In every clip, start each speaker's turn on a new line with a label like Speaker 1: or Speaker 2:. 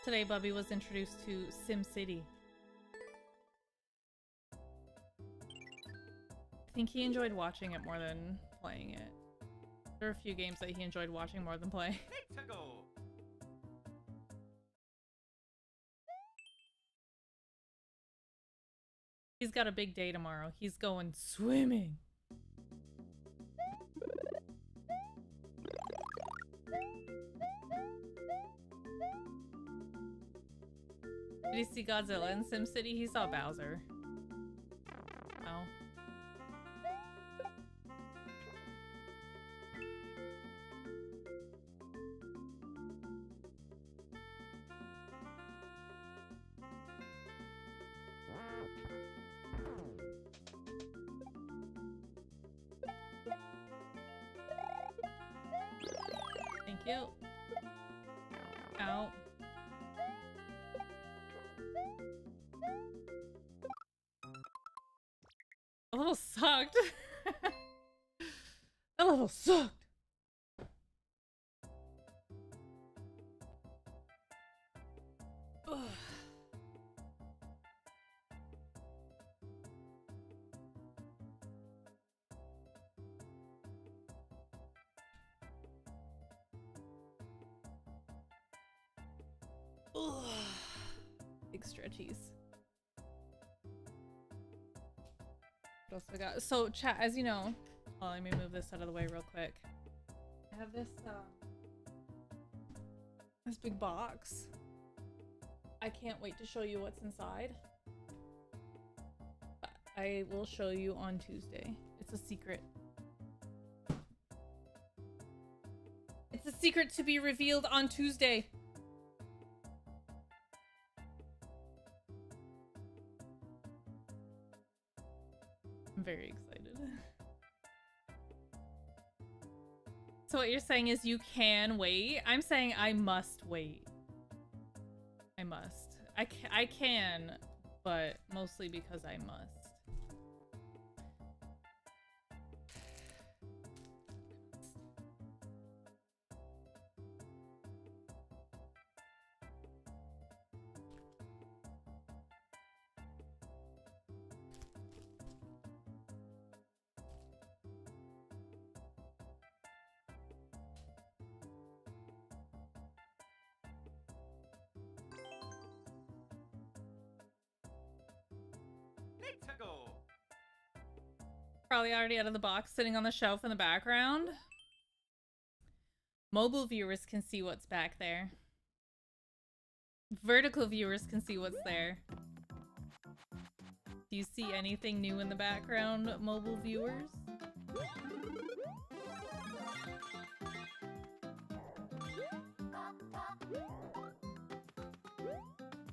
Speaker 1: Today, Bubby was introduced to SimCity. I think he enjoyed watching it more than playing it. There are a few games that he enjoyed watching more than playing. He's got a big day tomorrow. He's going swimming. Did he see Godzilla in SimCity? He saw Bowser. Oh. Thank you. Ow. That level sucked. That level sucked. Ugh. Ugh. Big stretchies. What else we got? So chat, as you know, well, let me move this out of the way real quick. I have this this big box. I can't wait to show you what's inside. I will show you on Tuesday. It's a secret. It's a secret to be revealed on Tuesday. I'm very excited. So what you're saying is you can wait? I'm saying I must wait. I must. I can, but mostly because I must. Probably already out of the box, sitting on the shelf in the background. Mobile viewers can see what's back there. Vertical viewers can see what's there. Do you see anything new in the background, mobile viewers?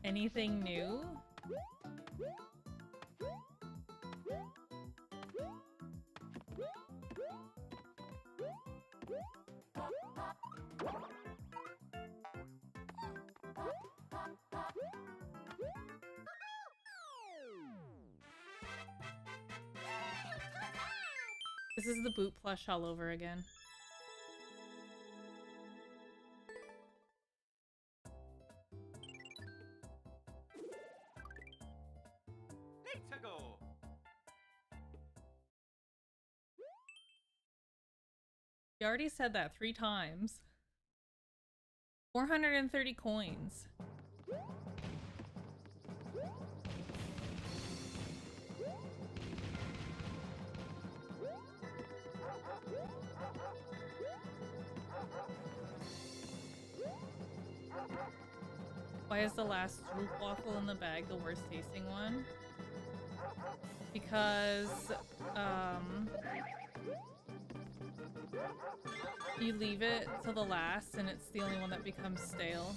Speaker 1: Anything new? This is the boot plush all over again. You already said that 3 times. 430 coins. Why is the last Swoop waffle in the bag the worst tasting one? Because, you leave it till the last and it's the only one that becomes stale.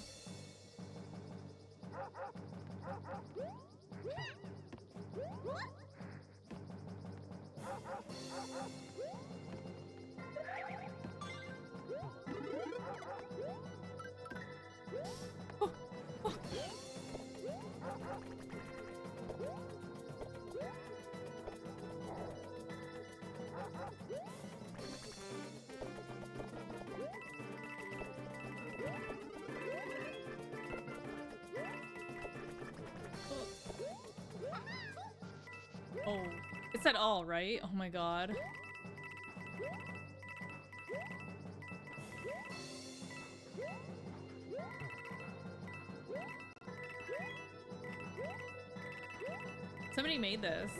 Speaker 1: It said all, right? Oh my god. Somebody made this.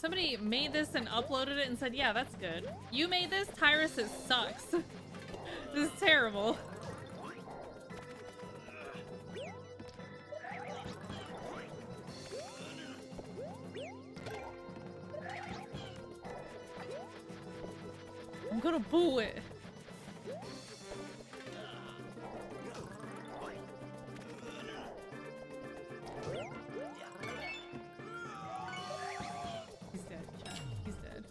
Speaker 1: Somebody made this and uploaded it and said, yeah, that's good. You made this? Tyrus, it sucks. This is terrible. I'm gonna boo it. He's dead, chat. He's dead.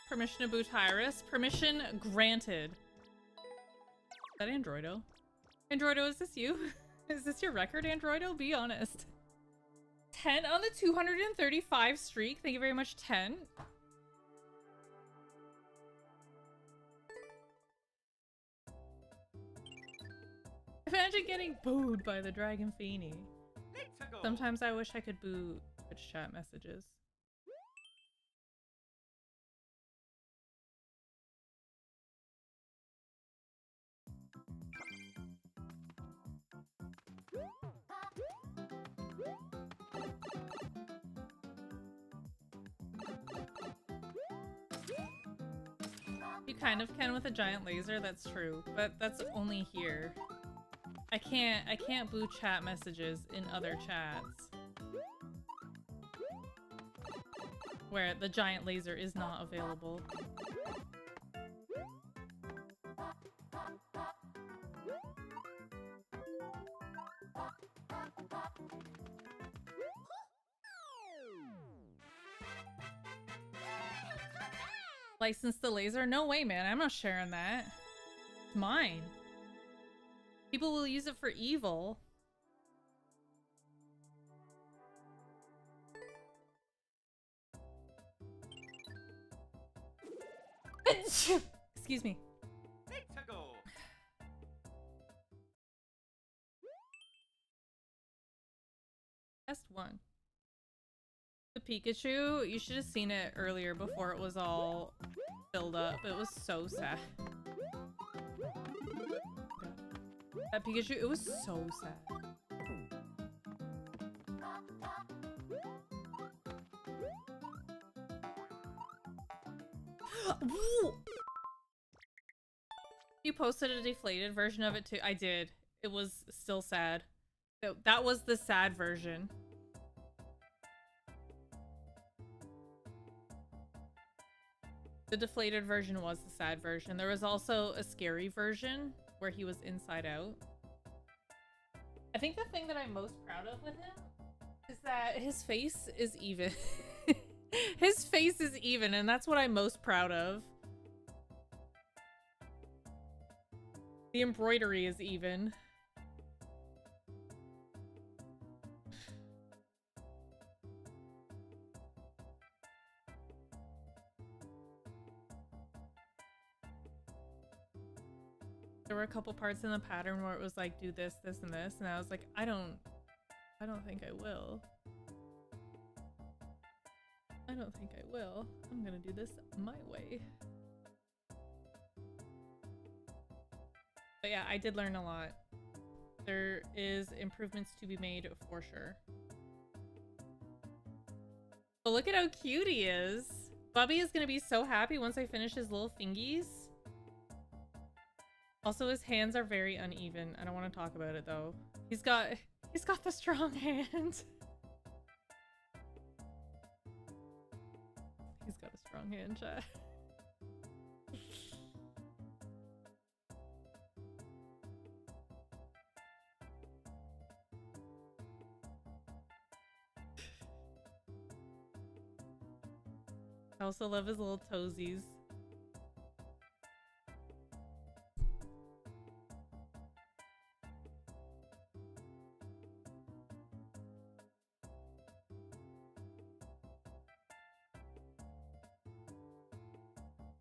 Speaker 1: Permission to boo Tyrus. Permission granted. Is that Androido? Androido, is this you? Is this your record, Androido? Be honest. 10 on the 235 streak. Thank you very much, 10. Imagine getting booed by the Dragon Feeny. Sometimes I wish I could boo Twitch chat messages. You kind of can with a giant laser, that's true, but that's only here. I can't boo chat messages in other chats where the giant laser is not available. License the laser? No way, man. I'm not sharing that. It's mine. People will use it for evil. Excuse me. Test 1. The Pikachu, you should have seen it earlier before it was all filled up. It was so sad. That Pikachu, it was so sad. You posted a deflated version of it too? I did. It was still sad. That was the sad version. The deflated version was the sad version. There was also a scary version where he was inside out. I think the thing that I'm most proud of with him is that his face is even. His face is even, and that's what I'm most proud of. The embroidery is even. There were a couple parts in the pattern where it was like, do this, this, and this, and I was like, I don't think I will. I don't think I will. I'm gonna do this my way. But yeah, I did learn a lot. There is improvements to be made for sure. But look at how cute he is. Bubby is gonna be so happy once I finish his little fingies. Also, his hands are very uneven. I don't want to talk about it though. He's got the strong hand. He's got a strong hand, chat. I also love his little toesies.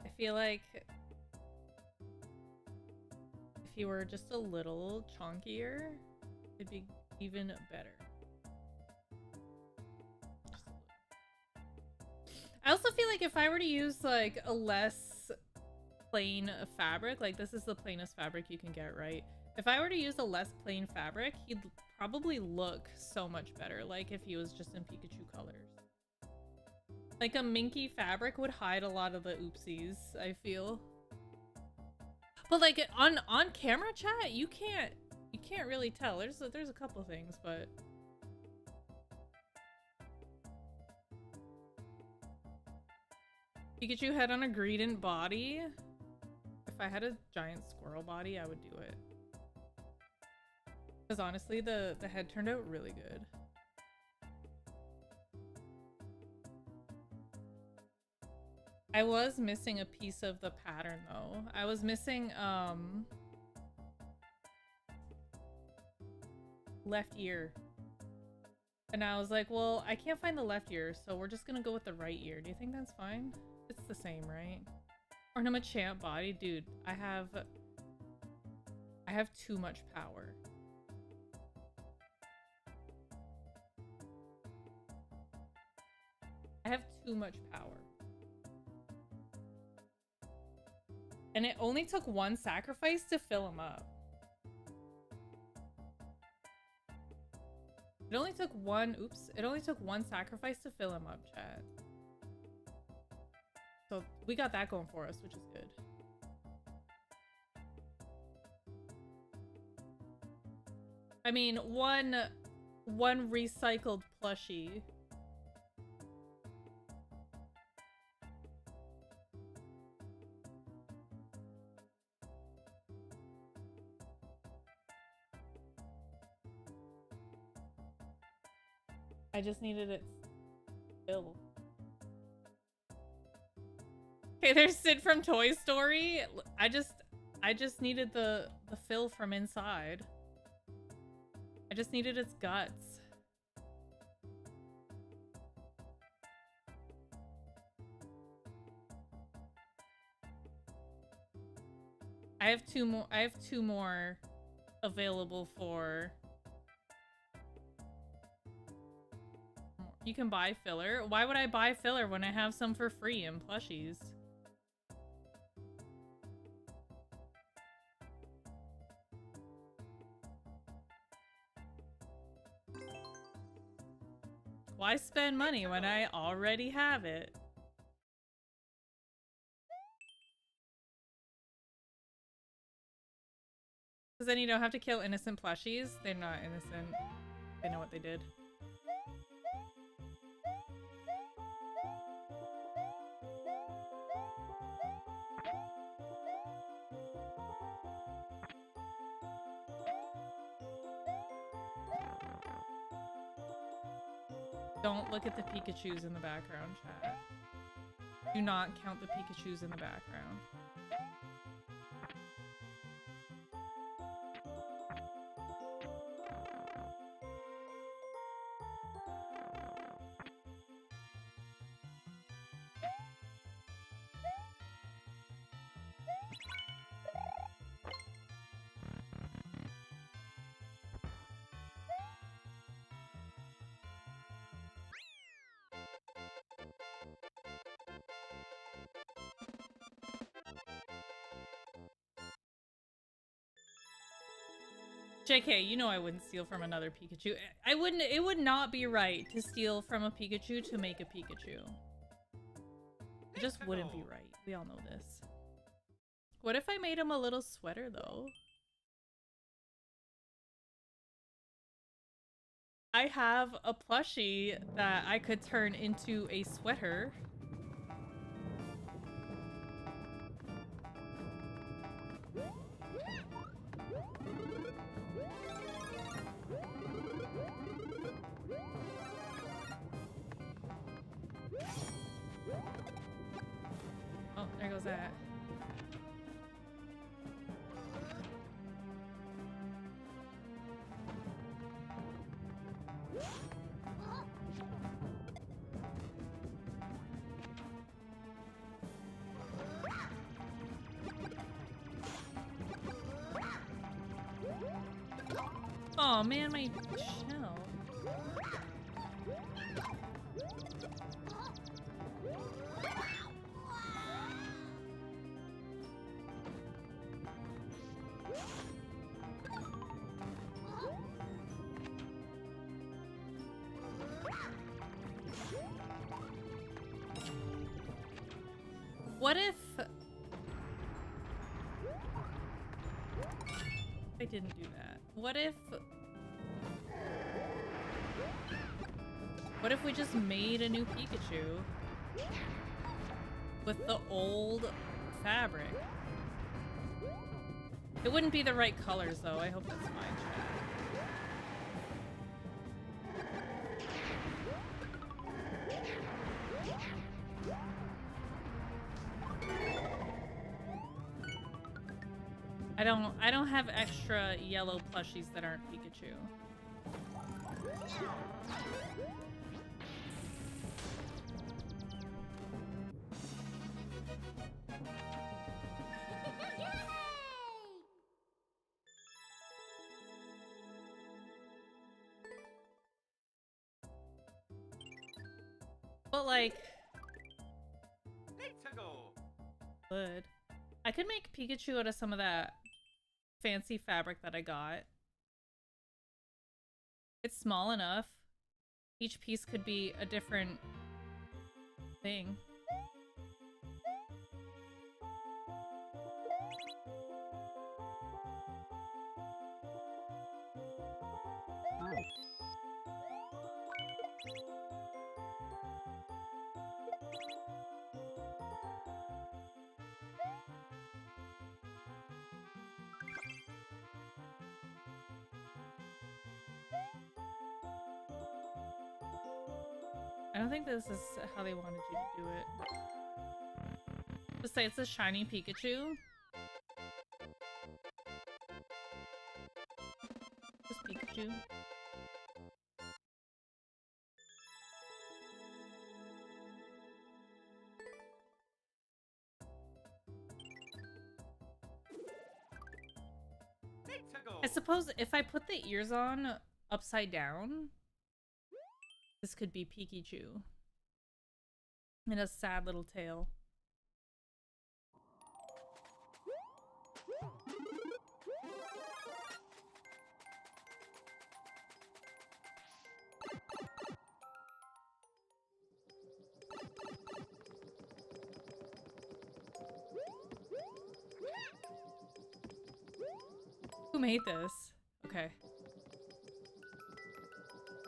Speaker 1: I feel like if he were just a little chunkier, it'd be even better. I also feel like if I were to use like a less plain fabric, like this is the plainest fabric you can get, right? If I were to use a less plain fabric, he'd probably look so much better, like if he was just in Pikachu colors. Like a minky fabric would hide a lot of the oopsies, I feel. But like on camera chat, you can't really tell. There's a couple things, but Pikachu head on a Greedent body. If I had a giant squirrel body, I would do it. Because honestly, the head turned out really good. I was missing a piece of the pattern though. I was missing left ear. And I was like, well, I can't find the left ear, so we're just gonna go with the right ear. Do you think that's fine? It's the same, right? Or no, Machamp body. Dude, I have too much power. I have too much power. And it only took one sacrifice to fill him up. It only took one, oops. It only took one sacrifice to fill him up, chat. So we got that going for us, which is good. I mean, one recycled plushie. I just needed it fill. Okay, there's Sid from Toy Story. I just needed the fill from inside. I just needed its guts. I have two more available for. You can buy filler. Why would I buy filler when I have some for free in plushies? Why spend money when I already have it? Because then you don't have to kill innocent plushies. They're not innocent. They know what they did. Don't look at the Pikachus in the background, chat. Do not count the Pikachus in the background. JK, you know I wouldn't steal from another Pikachu. I wouldn't. It would not be right to steal from a Pikachu to make a Pikachu. It just wouldn't be right. We all know this. What if I made him a little sweater, though? I have a plushie that I could turn into a sweater. was that? Oh man, my shell. What if I didn't do that? What if we just made a new Pikachu with the old fabric? It wouldn't be the right colors though. I hope that's fine, chat. I don't have extra yellow plushies that aren't Pikachu. But like, good. I could make Pikachu out of some of that fancy fabric that I got. It's small enough. Each piece could be a different thing. I don't think this is how they wanted you to do it. Just say it's a shiny Pikachu. Just Pikachu. I suppose if I put the ears on upside down, this could be Pikachu. And a sad little tail. Who made this? Okay.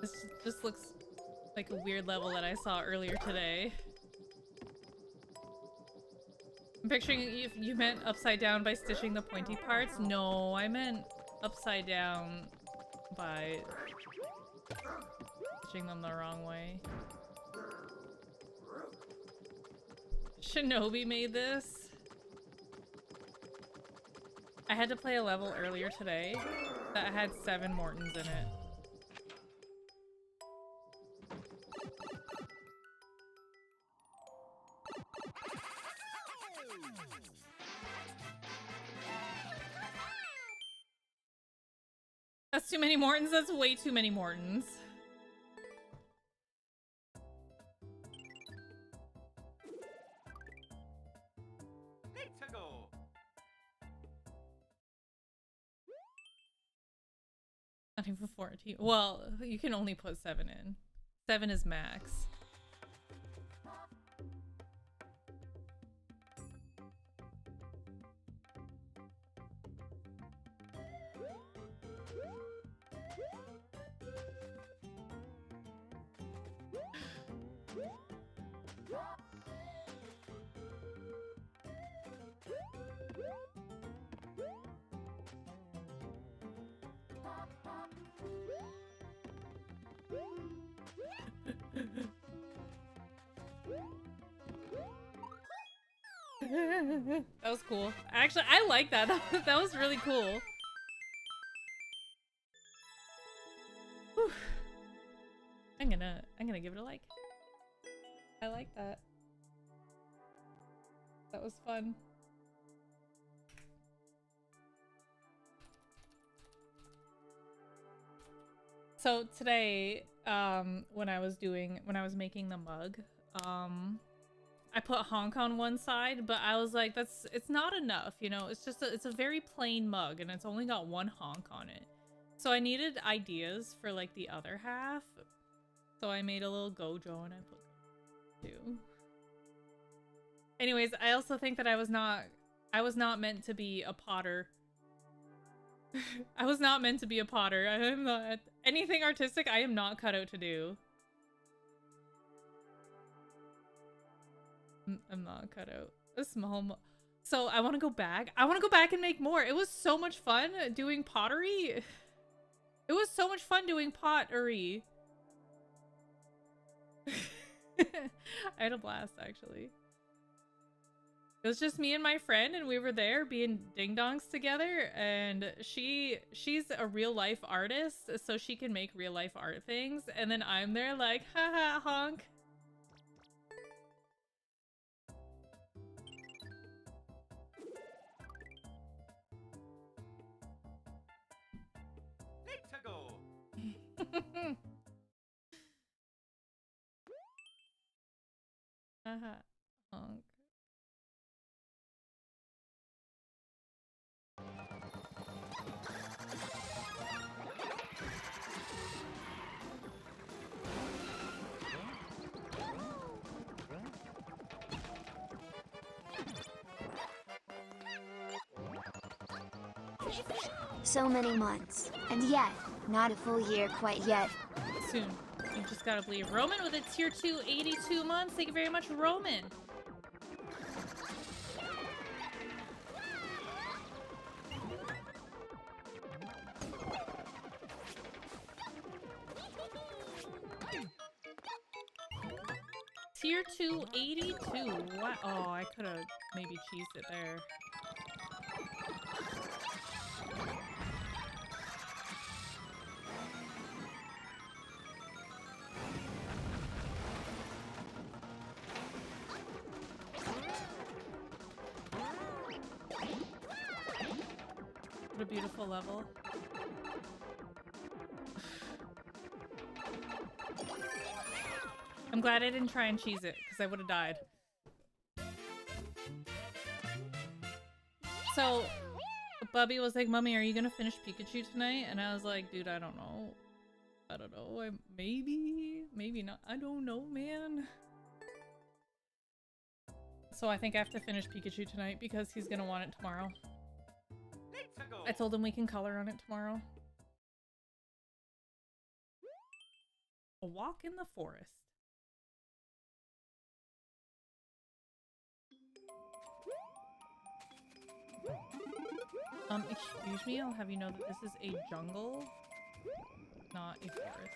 Speaker 1: This just looks like a weird level that I saw earlier today. I'm picturing if you meant upside down by stitching the pointy parts. No, I meant upside down by stitching them the wrong way. Shinobi made this. I had to play a level earlier today that had 7 Mortons in it. That's too many Mortons. That's way too many Mortons. Not even 14. Well, you can only put 7 in. 7 is max. That was cool. Actually, I like that. That was really cool. Whew. I'm gonna give it a like. I like that. That was fun. So today, when I was making the mug, I put honk on one side, but I was like, it's not enough, you know? It's a very plain mug and it's only got one honk on it. So I needed ideas for like the other half. So I made a little Gojo and I put two. Anyways, I also think that I was not meant to be a potter. I was not meant to be a potter. I am not anything artistic. I am not cut out to do. I'm not cut out. A small so I want to go back. I want to go back and make more. It was so much fun doing pottery. It was so much fun doing pottery. I had a blast, actually. It was just me and my friend, and we were there being ding-dongs together, and she's a real-life artist, so she can make real-life art things, and then I'm there like, haha, honk.
Speaker 2: Let's go.
Speaker 1: Haha, honk.
Speaker 3: So many months, and yet, not a full year quite yet.
Speaker 1: Soon. You just gotta believe. Roman with a tier 2, 82 months. Thank you very much, Roman. Tier 2, 82. What? Oh, I could have maybe cheesed it there. What a beautiful level. I'm glad I didn't try and cheese it, because I would have died. So, Bubby was like, Mommy, are you gonna finish Pikachu tonight? And I was like, dude, I don't know. I don't know. Maybe not. I don't know, man. So I think I have to finish Pikachu tonight because he's gonna want it tomorrow. I told him we can color on it tomorrow. A walk in the forest. Excuse me, I'll have you know that this is a jungle, not a forest.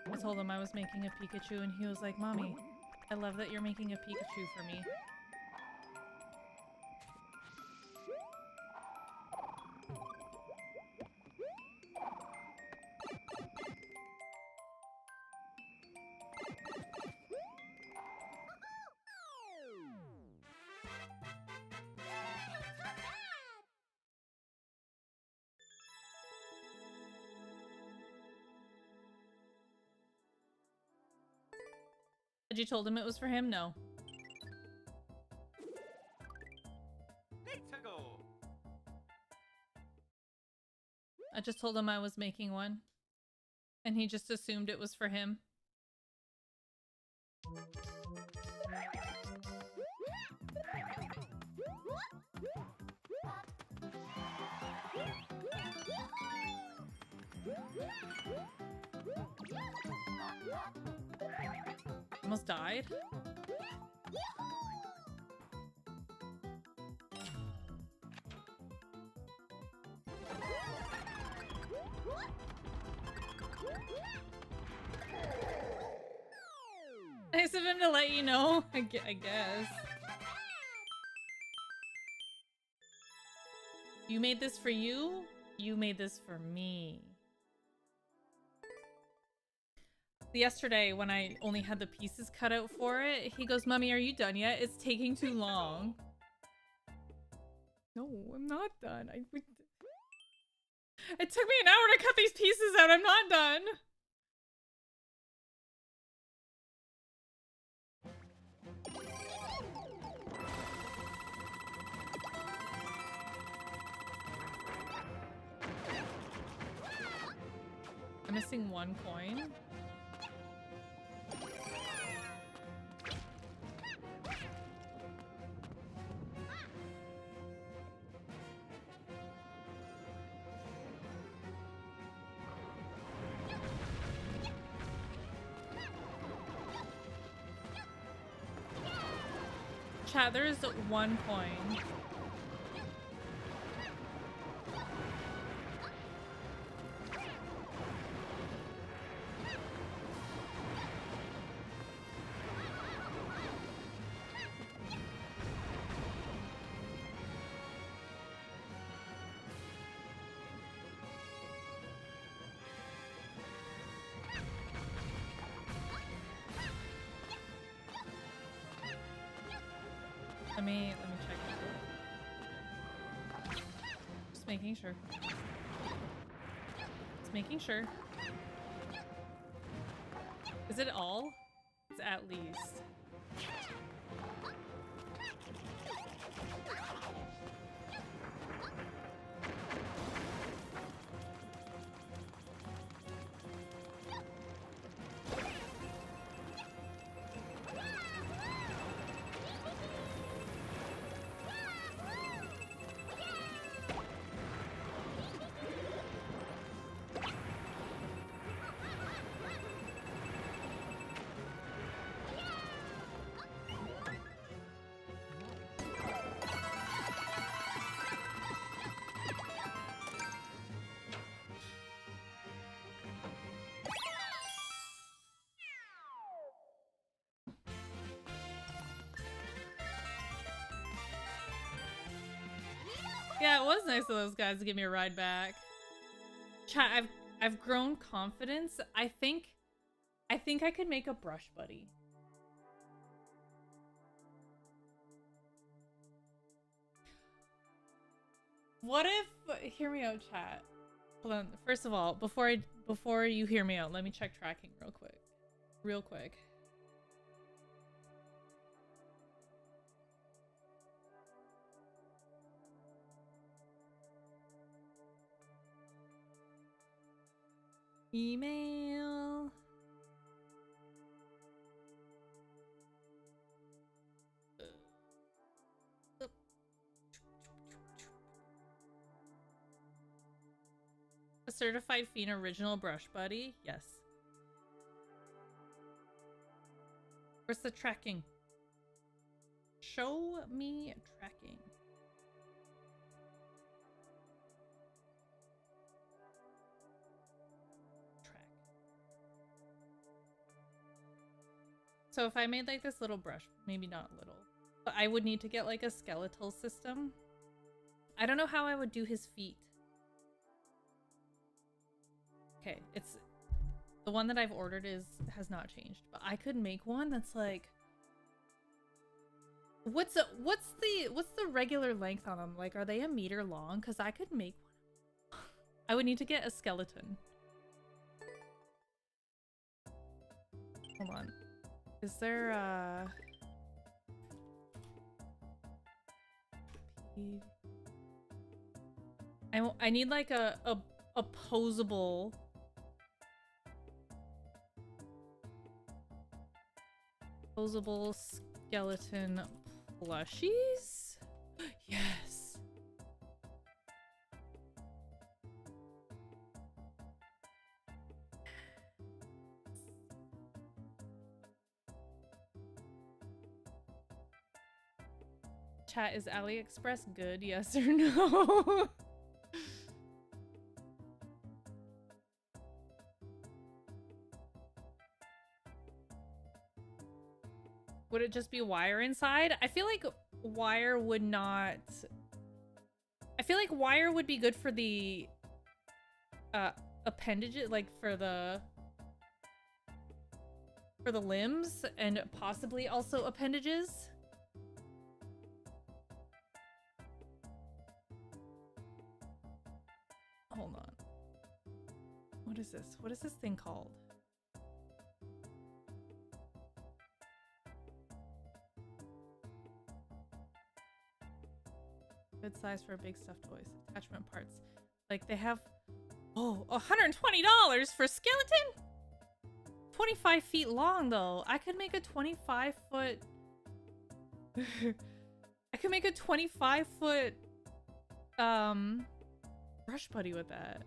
Speaker 1: I told him I was making a Pikachu and he was like, Mommy, I love that you're making a Pikachu for me. Had you told him it was for him? No.
Speaker 2: Let's go.
Speaker 1: I just told him I was making one. And he just assumed it was for him. Almost died. Nice of him to let you know, I guess. You made this for you? You made this for me. Yesterday, when I only had the pieces cut out for it, he goes, "Mommy, are you done yet? It's taking too long." No, I'm not done. It took me an hour to cut these pieces out. I'm not done. I'm missing one coin. Chat, there is one coin. Let me check it. Just making sure. Just making sure. Is it all? It's at least. Yeah, it was nice of those guys to give me a ride back. Chat, I've grown confidence. I think I could make a brush buddy. What if, hear me out, chat. Hold on. First of all, before you hear me out, let me check tracking real quick. Real quick. Email. A certified fiend original brush buddy? Yes. Where's the tracking? Show me tracking. So if I made like this little brush, maybe not little, but I would need to get like a skeletal system. I don't know how I would do his feet. Okay, it's the one that I've ordered has not changed, but I could make one that's like, what's the regular length on them? Like, are they a meter long? Because I could make one. I would need to get a skeleton. Hold on. Is there I need like a posable skeleton plushies? Yes. Chat, is AliExpress good? Yes or no? Would it just be wire inside? I feel like wire would not... I feel like wire would be good for the appendages, like for the limbs and possibly also appendages. Hold on. What is this? What is this thing called? Good size for big stuffed toys. Attachment parts. Like they have... Oh, $120 for skeleton? 25 feet long though. I could make a 25-foot... I could make a 25-foot... brush buddy with that.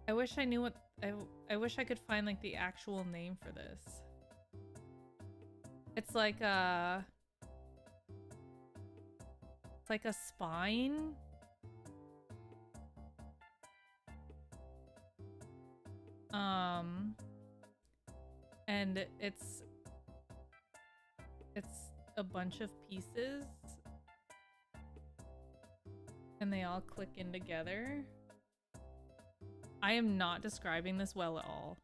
Speaker 1: I wish I knew what I wish I could find like the actual name for this. It's like a spine. And it's a bunch of pieces and they all click in together. I am not describing this well at all.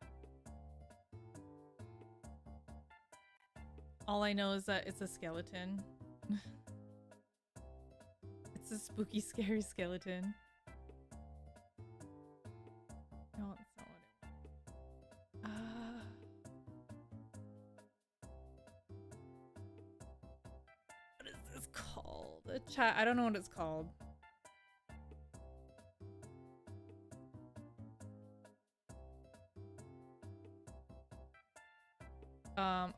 Speaker 1: All I know is that it's a skeleton. It's a spooky, scary skeleton. No, that's not what it was. What is this called? Chat, I don't know what it's called.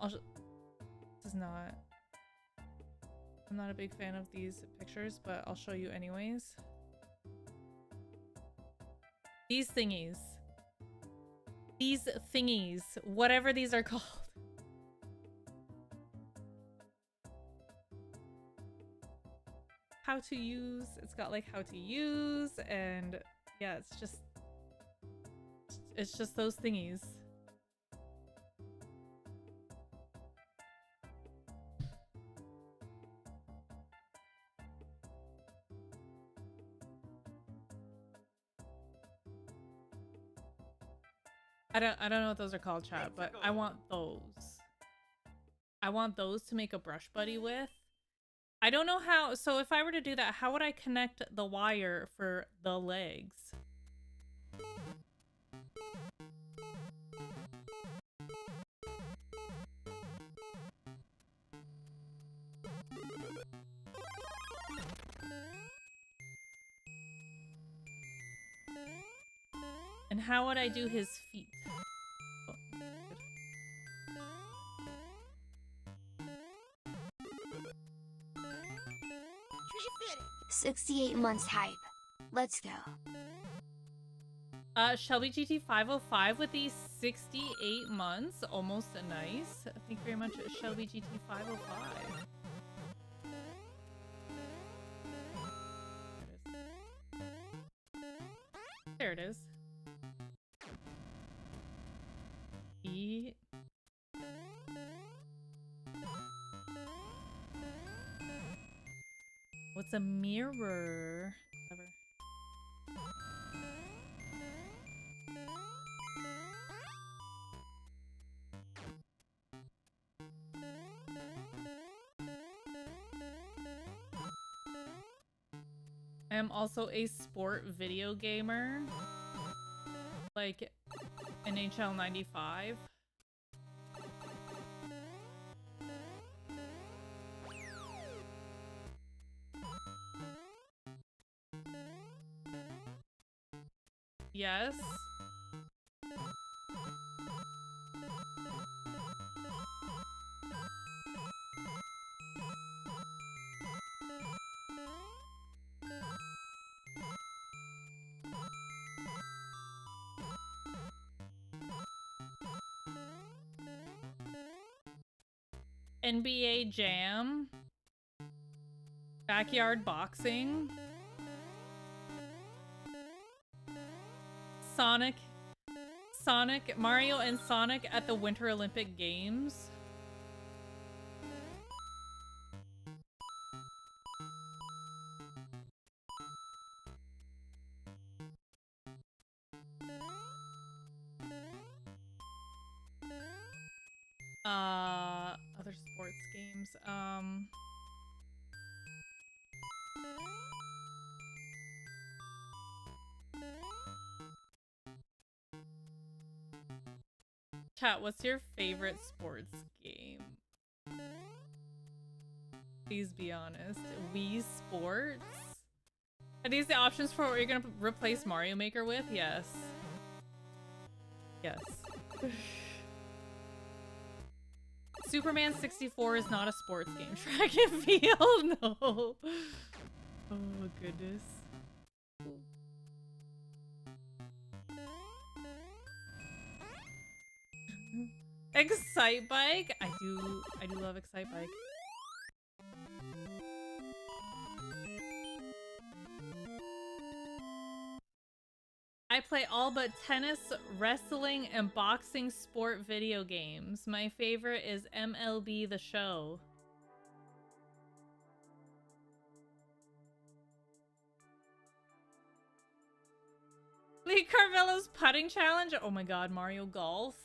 Speaker 1: This is not... I'm not a big fan of these pictures, but I'll show you anyways. These thingies. These thingies. Whatever these are called. How to use. It's got like how to use and yeah, it's just those thingies. I don't know what those are called, chat, but I want those. I want those to make a brush buddy with. I don't know how, so if I were to do that, how would I connect the wire for the legs? And how would I do his feet?
Speaker 3: 68 months hype. Let's go.
Speaker 1: Shelby GT 505 with these 68 months. Almost a nice. Thank you very much, Shelby GT 505. There it is. Eat. What's a mirror? Whatever. I am also a sport video gamer, like NHL 95. Yes. NBA Jam. Backyard boxing. Mario and Sonic at the Winter Olympic Games. Other sports games. Chat, what's your favorite sports game? Please be honest. Wii Sports? Are these the options for what you're gonna replace Mario Maker with? Yes. Yes. Superman 64 is not a sports game. Track and field? No. Oh, goodness. Excite Bike? I do love Excite Bike. I play all but tennis, wrestling, and boxing sport video games. My favorite is MLB The Show. Lee Carvello's putting challenge? Oh my god, Mario Golf.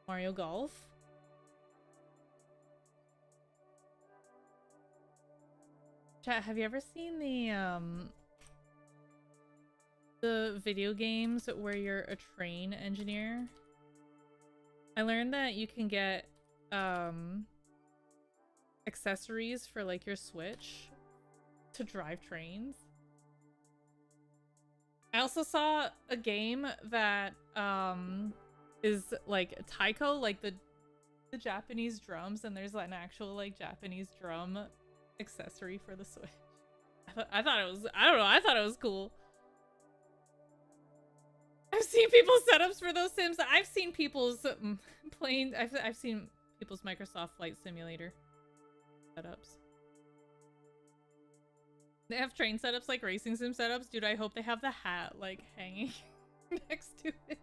Speaker 1: Mario Golf? Chat, have you ever seen the video games where you're a train engineer? I learned that you can get accessories for like your Switch to drive trains. I also saw a game that is like taiko, like the Japanese drums, and there's an actual like Japanese drum accessory for the Switch. I thought it was, I don't know, I thought it was cool. I've seen people's setups for those Sims. I've seen people's playing, I've seen people's Microsoft Flight Simulator setups. They have train setups like Racing Sim setups. Dude, I hope they have the hat like hanging next to it.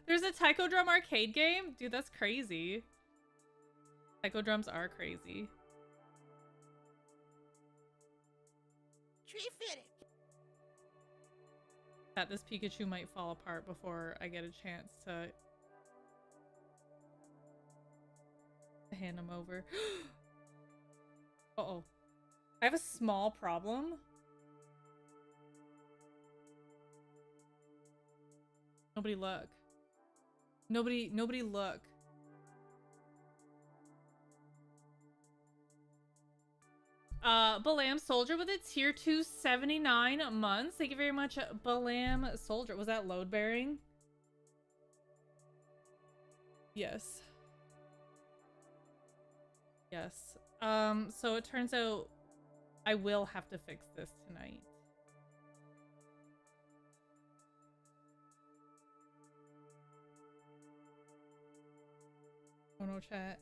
Speaker 1: There's a Taiko Drum arcade game? Dude, that's crazy. Taiko drums are crazy.
Speaker 2: Tree fitting.
Speaker 1: That this Pikachu might fall apart before I get a chance to hand him over. Uh-oh. I have a small problem. Nobody look. Nobody look. Balam Soldier with a tier 2 79 months. Thank you very much, Balam Soldier. Was that load bearing? Yes. Yes. So it turns out I will have to fix this tonight. Oh no, chat.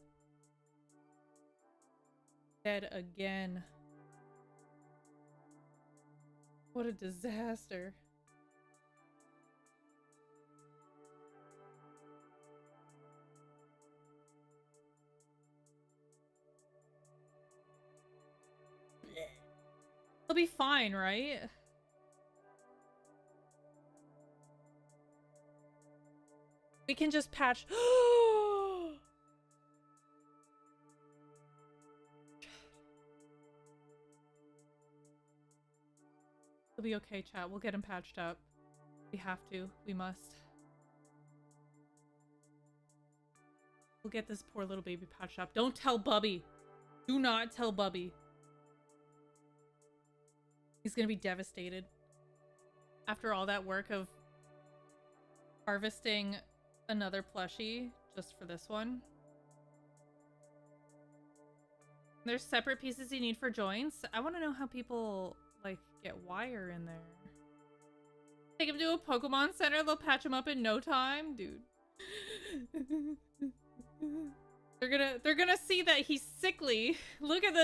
Speaker 1: Dead again. What a disaster. It'll be fine, right? We can just patch. It'll be okay, chat. We'll get him patched up. We have to. We must. We'll get this poor little baby patched up. Don't tell Bubby. Do not tell Bubby. He's gonna be devastated. After all that work of harvesting another plushie just for this one. There's separate pieces you need for joints. I want to know how people like get wire in there. Take him to a Pokemon Center, they'll patch him up in no time, dude. They're gonna see that he's sickly. Look at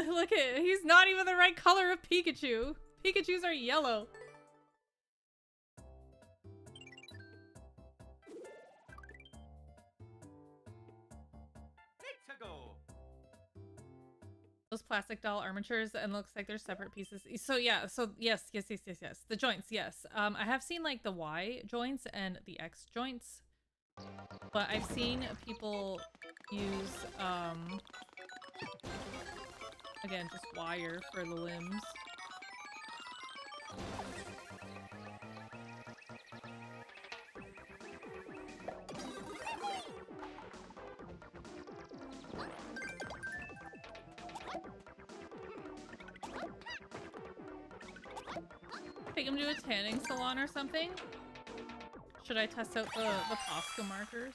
Speaker 1: he's not even the right color of Pikachu. Pikachus are yellow. Those plastic doll armatures and looks like they're separate pieces. So yeah, so yes. The joints, yes. I have seen like the Y joints and the X joints, but I've seen people use again, just wire for the limbs. Take him to a tanning salon or something? Should I test out the Posca markers?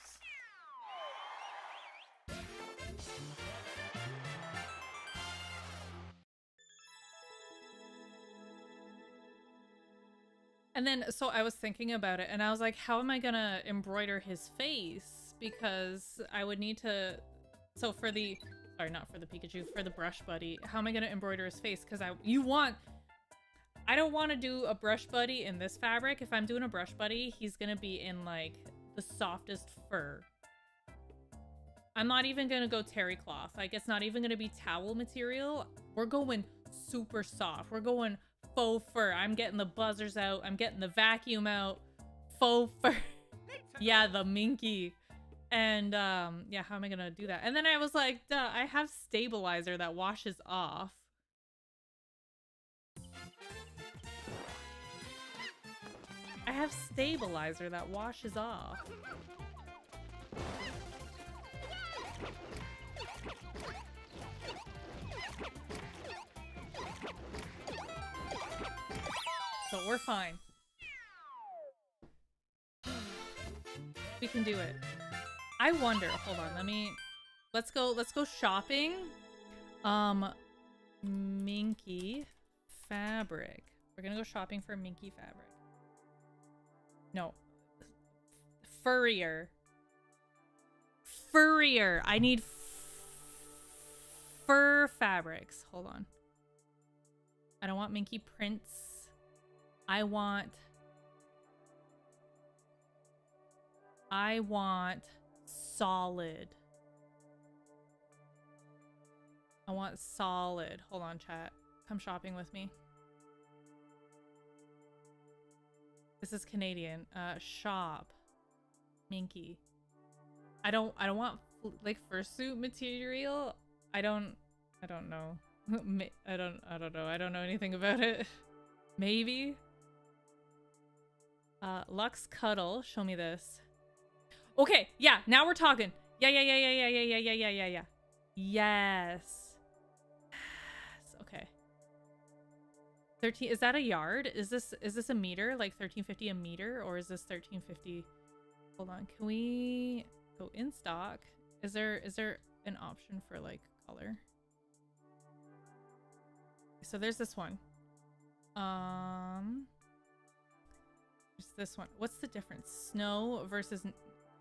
Speaker 1: And then, so I was thinking about it and I was like, how am I gonna embroider his face? Because I would need to, so for the, sorry, not for the Pikachu, for the Brush Buddy, how am I gonna embroider his face? Because I don't want to do a Brush Buddy in this fabric. If I'm doing a Brush Buddy, he's gonna be in like the softest fur. I'm not even gonna go terry cloth. Like, it's not even gonna be towel material. We're going super soft. We're going faux fur. I'm getting the buzzers out. I'm getting the vacuum out. Faux fur. Yeah, the minky. And yeah, how am I gonna do that? And then I was like, duh, I have stabilizer that washes off. I have stabilizer that washes off. So we're fine. We can do it. I wonder, hold on, let's go shopping. Minky fabric. We're gonna go shopping for minky fabric. No. Furrier. Furrier. I need fur fabrics. Hold on. I don't want minky prints. I want solid. I want solid. Hold on, chat. Come shopping with me. This is Canadian. Shop. Minky. I don't want like fursuit material. I don't know. I don't know. I don't know anything about it. Maybe. Lux Cuddle. Show me this. Okay, yeah, now we're talking. Yeah. Yes. Okay. 13, is that a yard? Is this a meter? Like 1350 a meter, or is this 1350? Hold on, can we go in stock? Is there an option for like color? So there's this one. There's this one. What's the difference? Snow versus,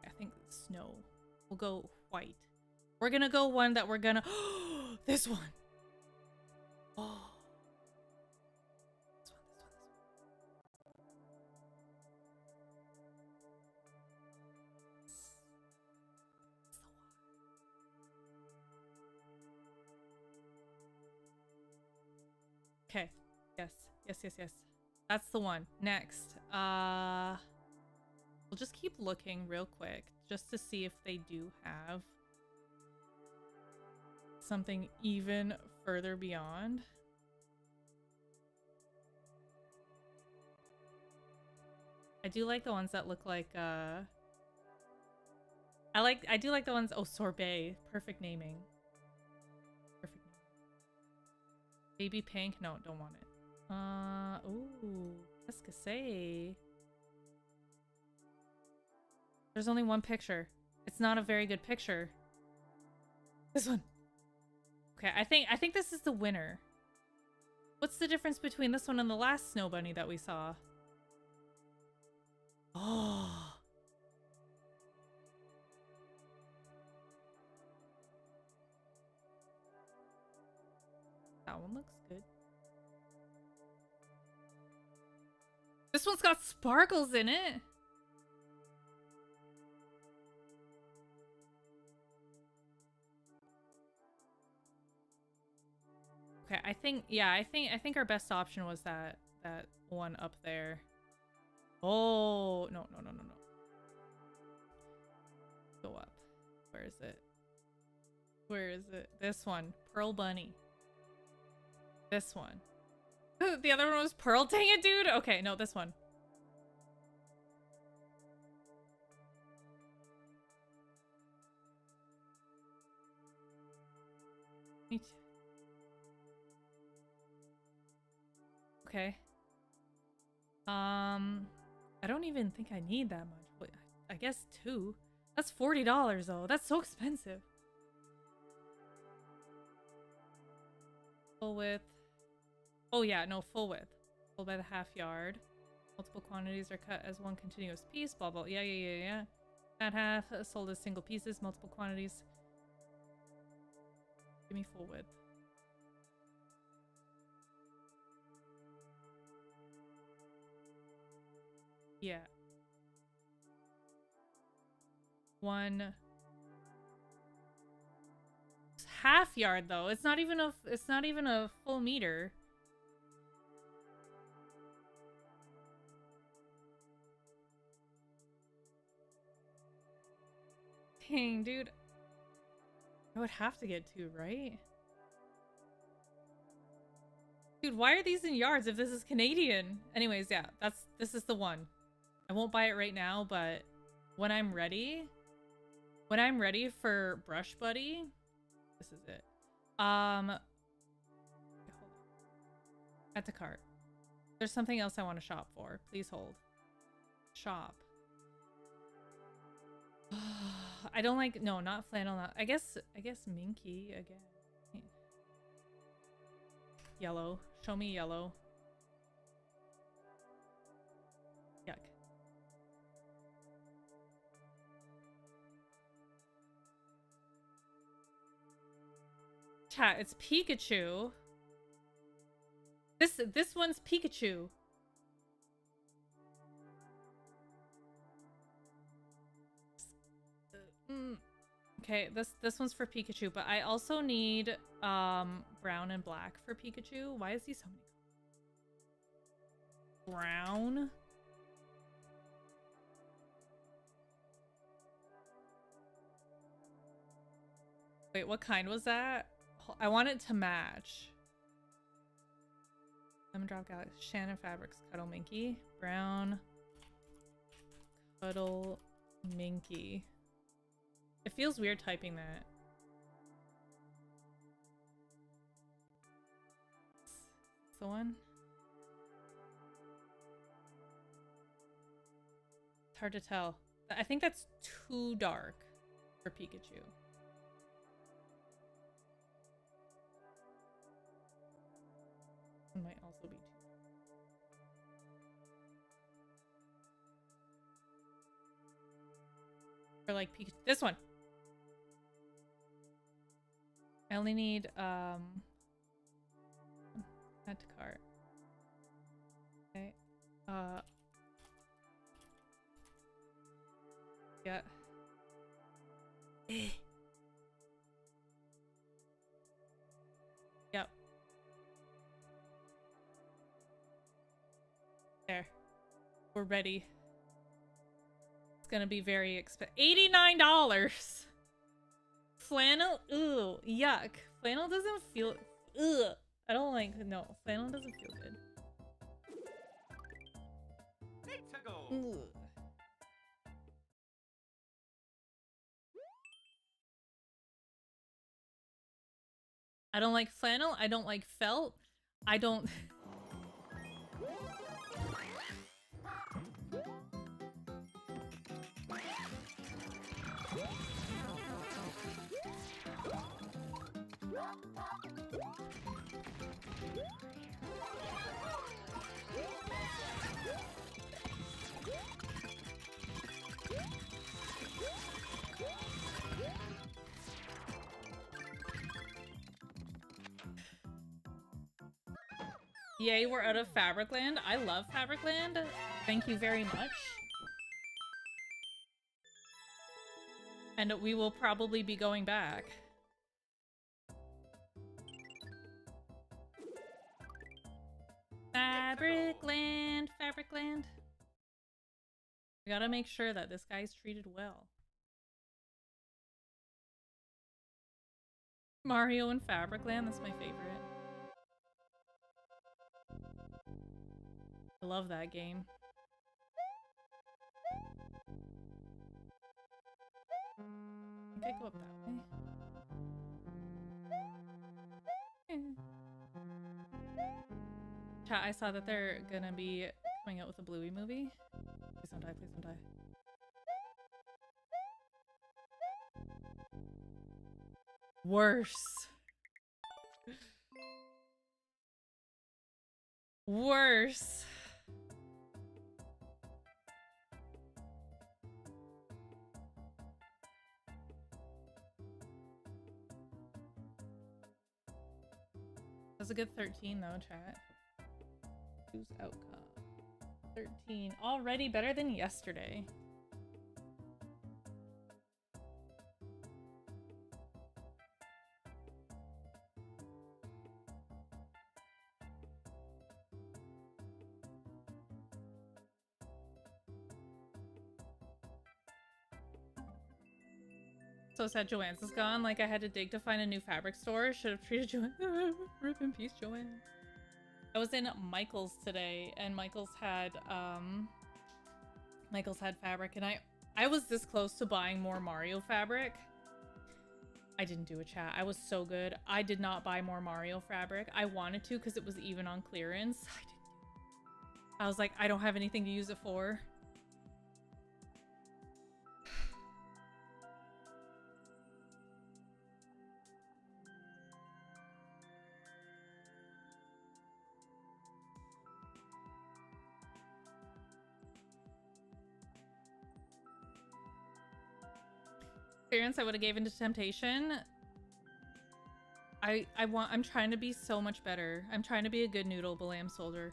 Speaker 1: I think snow. We'll go white. We're gonna go one that we're gonna, this one. Oh. Okay. Yes. That's the one. Next. We'll just keep looking real quick just to see if they do have something even further beyond. I do like the ones that look like I do like the ones, oh, sorbet. Perfect naming. Baby pink? No, don't want it. Ooh, Escasay. There's only one picture. It's not a very good picture. This one. Okay, I think this is the winner. What's the difference between this one and the last snow bunny that we saw? Oh. That one looks good. This one's got sparkles in it. Okay, I think our best option was that one up there. Oh, no. Go up. Where is it? Where is it? This one. Pearl Bunny. This one. The other one was Pearl. Dang it, dude. Okay, no, this one. Me too. Okay. I don't even think I need that much. Wait, I guess 2. That's $40 though. That's so expensive. Full width. Oh yeah, no, full width. Full by the half yard. Multiple quantities are cut as one continuous piece. Blah blah. Yeah. That half sold as single pieces. Multiple quantities. Give me full width. Yeah. 1 half yard though. It's not even a full meter. Dang, dude. I would have to get 2, right? Dude, why are these in yards if this is Canadian? Anyways, yeah, this is the one. I won't buy it right now, but when I'm ready for Brush Buddy, this is it. Hold on. Add to cart. There's something else I want to shop for. Please hold. Shop. I don't like, no, not flannel. Not, I guess Minky again. Yellow. Show me yellow. Yuck. Chat, it's Pikachu. This one's Pikachu. Okay, this one's for Pikachu, but I also need brown and black for Pikachu. Why is he so many? Brown. Wait, what kind was that? I want it to match. Lemon Drop Galaxy, Shannon Fabrics, Cuddle Minky, Brown, Cuddle Minky. It feels weird typing that. It's the one. It's hard to tell. I think that's too dark for Pikachu. It might also be too. Or like Pikachu. This one. I only need add to cart. Okay. Yeah. Yep. There. We're ready. It's gonna be very expensive. $89. Flannel? Ooh, yuck. Flannel doesn't feel... Ugh. I don't like... No, flannel doesn't feel good. Ugh. I don't like flannel. I don't like felt. I don't... Yay, we're out of Fabricland. I love Fabricland. Thank you very much. And we will probably be going back. Fabricland, Fabricland. We gotta make sure that this guy's treated well. Mario and Fabricland, that's my favorite. I love that game. I think I go up that way. Chat, I saw that they're gonna be coming out with a Bluey movie. Please don't die, please don't die. Worse. Worse. That's a good 13 though, chat. Who's outcome? 13. Already better than yesterday. So sad Joanne's is gone. Like I had to dig to find a new fabric store. Should have treated Joanne. Rip in peace, Joanne. I was in Michael's today, and Michael's had fabric, and I was this close to buying more Mario fabric. I didn't do a chat. I was so good. I did not buy more Mario fabric. I wanted to because it was even on clearance. I was like, I don't have anything to use it for. I would have given to temptation. I'm trying to be so much better. I'm trying to be a good noodle Balam soldier.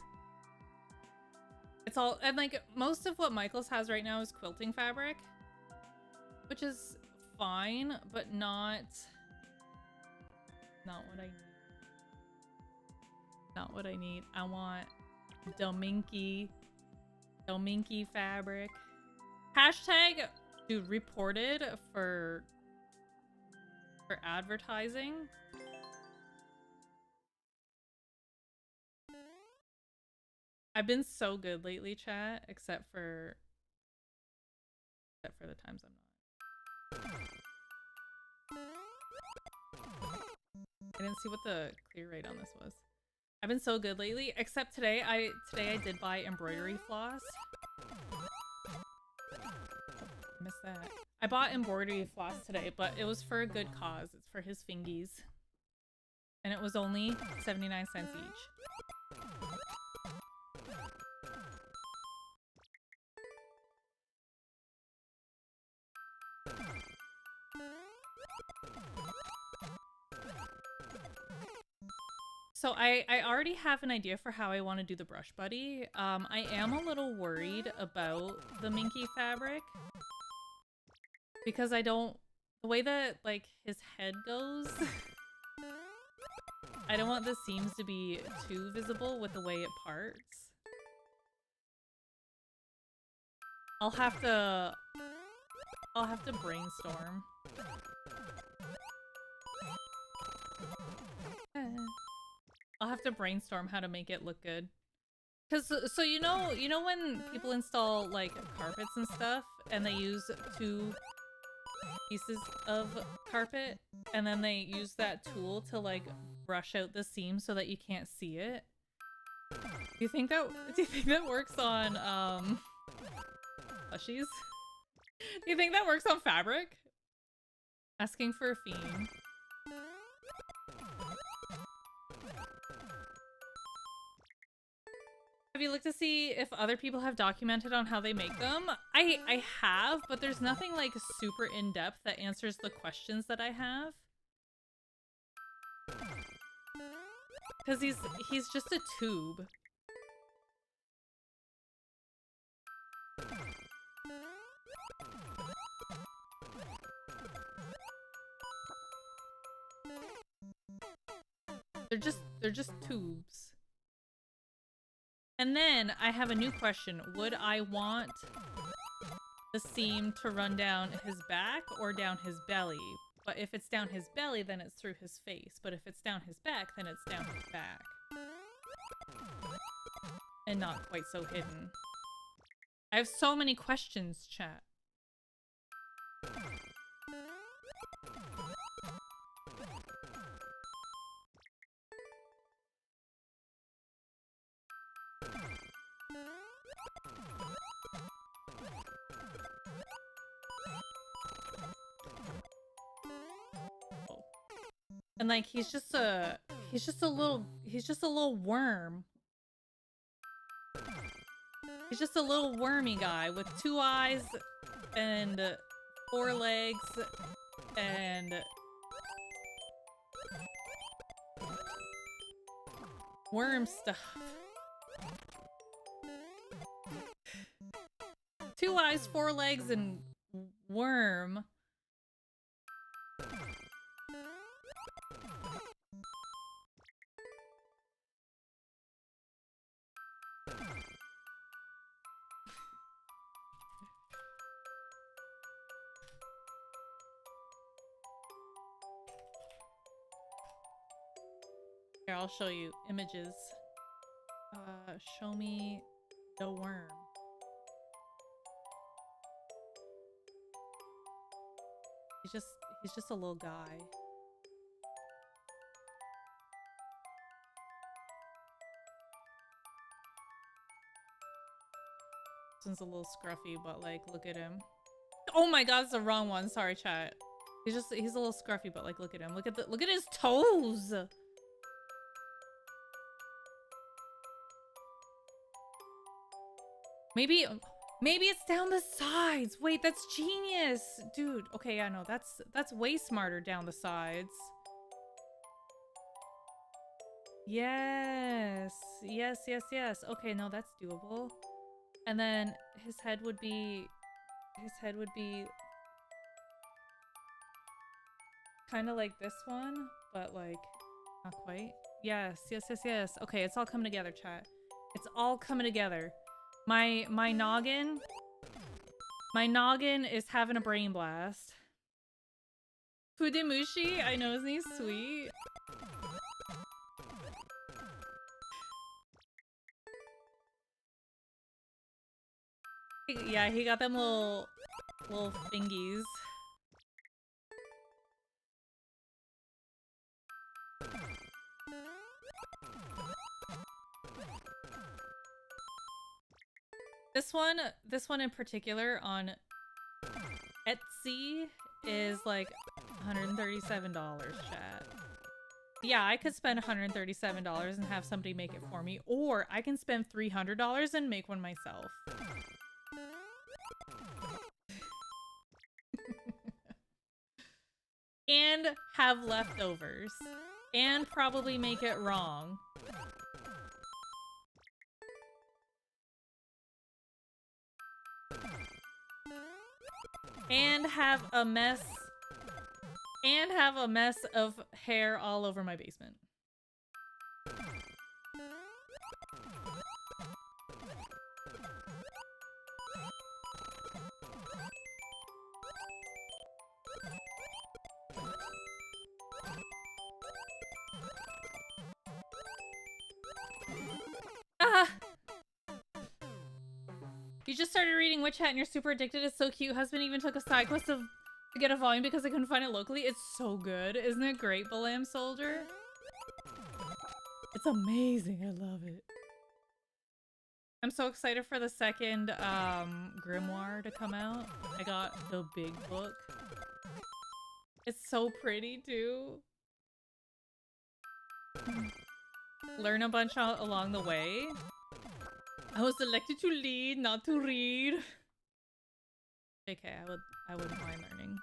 Speaker 1: It's all, and like most of what Michael's has right now is quilting fabric, which is fine, but not what I need. Not what I need. I want Delminky fabric. Hashtag dude reported for advertising. I've been so good lately, chat, except for the times I'm not. I didn't see what the clear rate on this was. I've been so good lately, except today I did buy embroidery floss. Missed that. I bought embroidery floss today, but it was for a good cause. It's for his fingies. And it was only 79 cents each. So I already have an idea for how I want to do the brush buddy. I am a little worried about the minky fabric. Because the way that, like, his head goes, I don't want the seams to be too visible with the way it parts. I'll have to brainstorm. I'll have to brainstorm how to make it look good. Cause so you know when people install like carpets and stuff, and they use 2 pieces of carpet, and then they use that tool to like brush out the seam so that you can't see it. Do you think that works on plushies? Do you think that works on fabric? Asking for a fiend. Have you looked to see if other people have documented on how they make them? I have, but there's nothing like super in-depth that answers the questions that I have. Because he's just a tube. They're just tubes. And then I have a new question. Would I want the seam to run down his back or down his belly? But if it's down his belly, then it's through his face. But if it's down his back, then it's down his back. And not quite so hidden. I have so many questions, chat. And like he's just a little worm. He's just a little wormy guy with 2 eyes and 4 legs and worm stuff. 2 eyes, 4 legs, and worm. Here, I'll show you images. Show me the worm. He's just a little guy. This one's a little scruffy, but like, look at him. Oh my god, it's the wrong one. Sorry, chat. He's a little scruffy, but like, look at him. Look at his toes. Maybe it's down the sides. Wait, that's genius. Dude, okay, yeah, no, that's way smarter down the sides. Yes. Yes, yes, yes. Okay, no, that's doable. And then his head would be kind of like this one, but like not quite. Yes, yes, yes, yes. Okay, it's all coming together, chat. It's all coming together. My noggin is having a brain blast. Fudemushi, I know, isn't he sweet? Yeah, he got them little fingies. This one in particular on Etsy is like $137, chat. Yeah, I could spend $137 and have somebody make it for me, or I can spend $300 and make one myself. And have leftovers. And probably make it wrong. And have a mess of hair all over my basement. Ah! You just started reading Witch Hat and you're super addicted. It's so cute. Husband even took a side quest to get a volume because I couldn't find it locally. It's so good. Isn't it great, Balam Soldier? It's amazing. I love it. I'm so excited for the second grimoire to come out. I got the big book. It's so pretty too. Learn a bunch along the way. I was elected to lead, not to read. Okay, I wouldn't mind learning.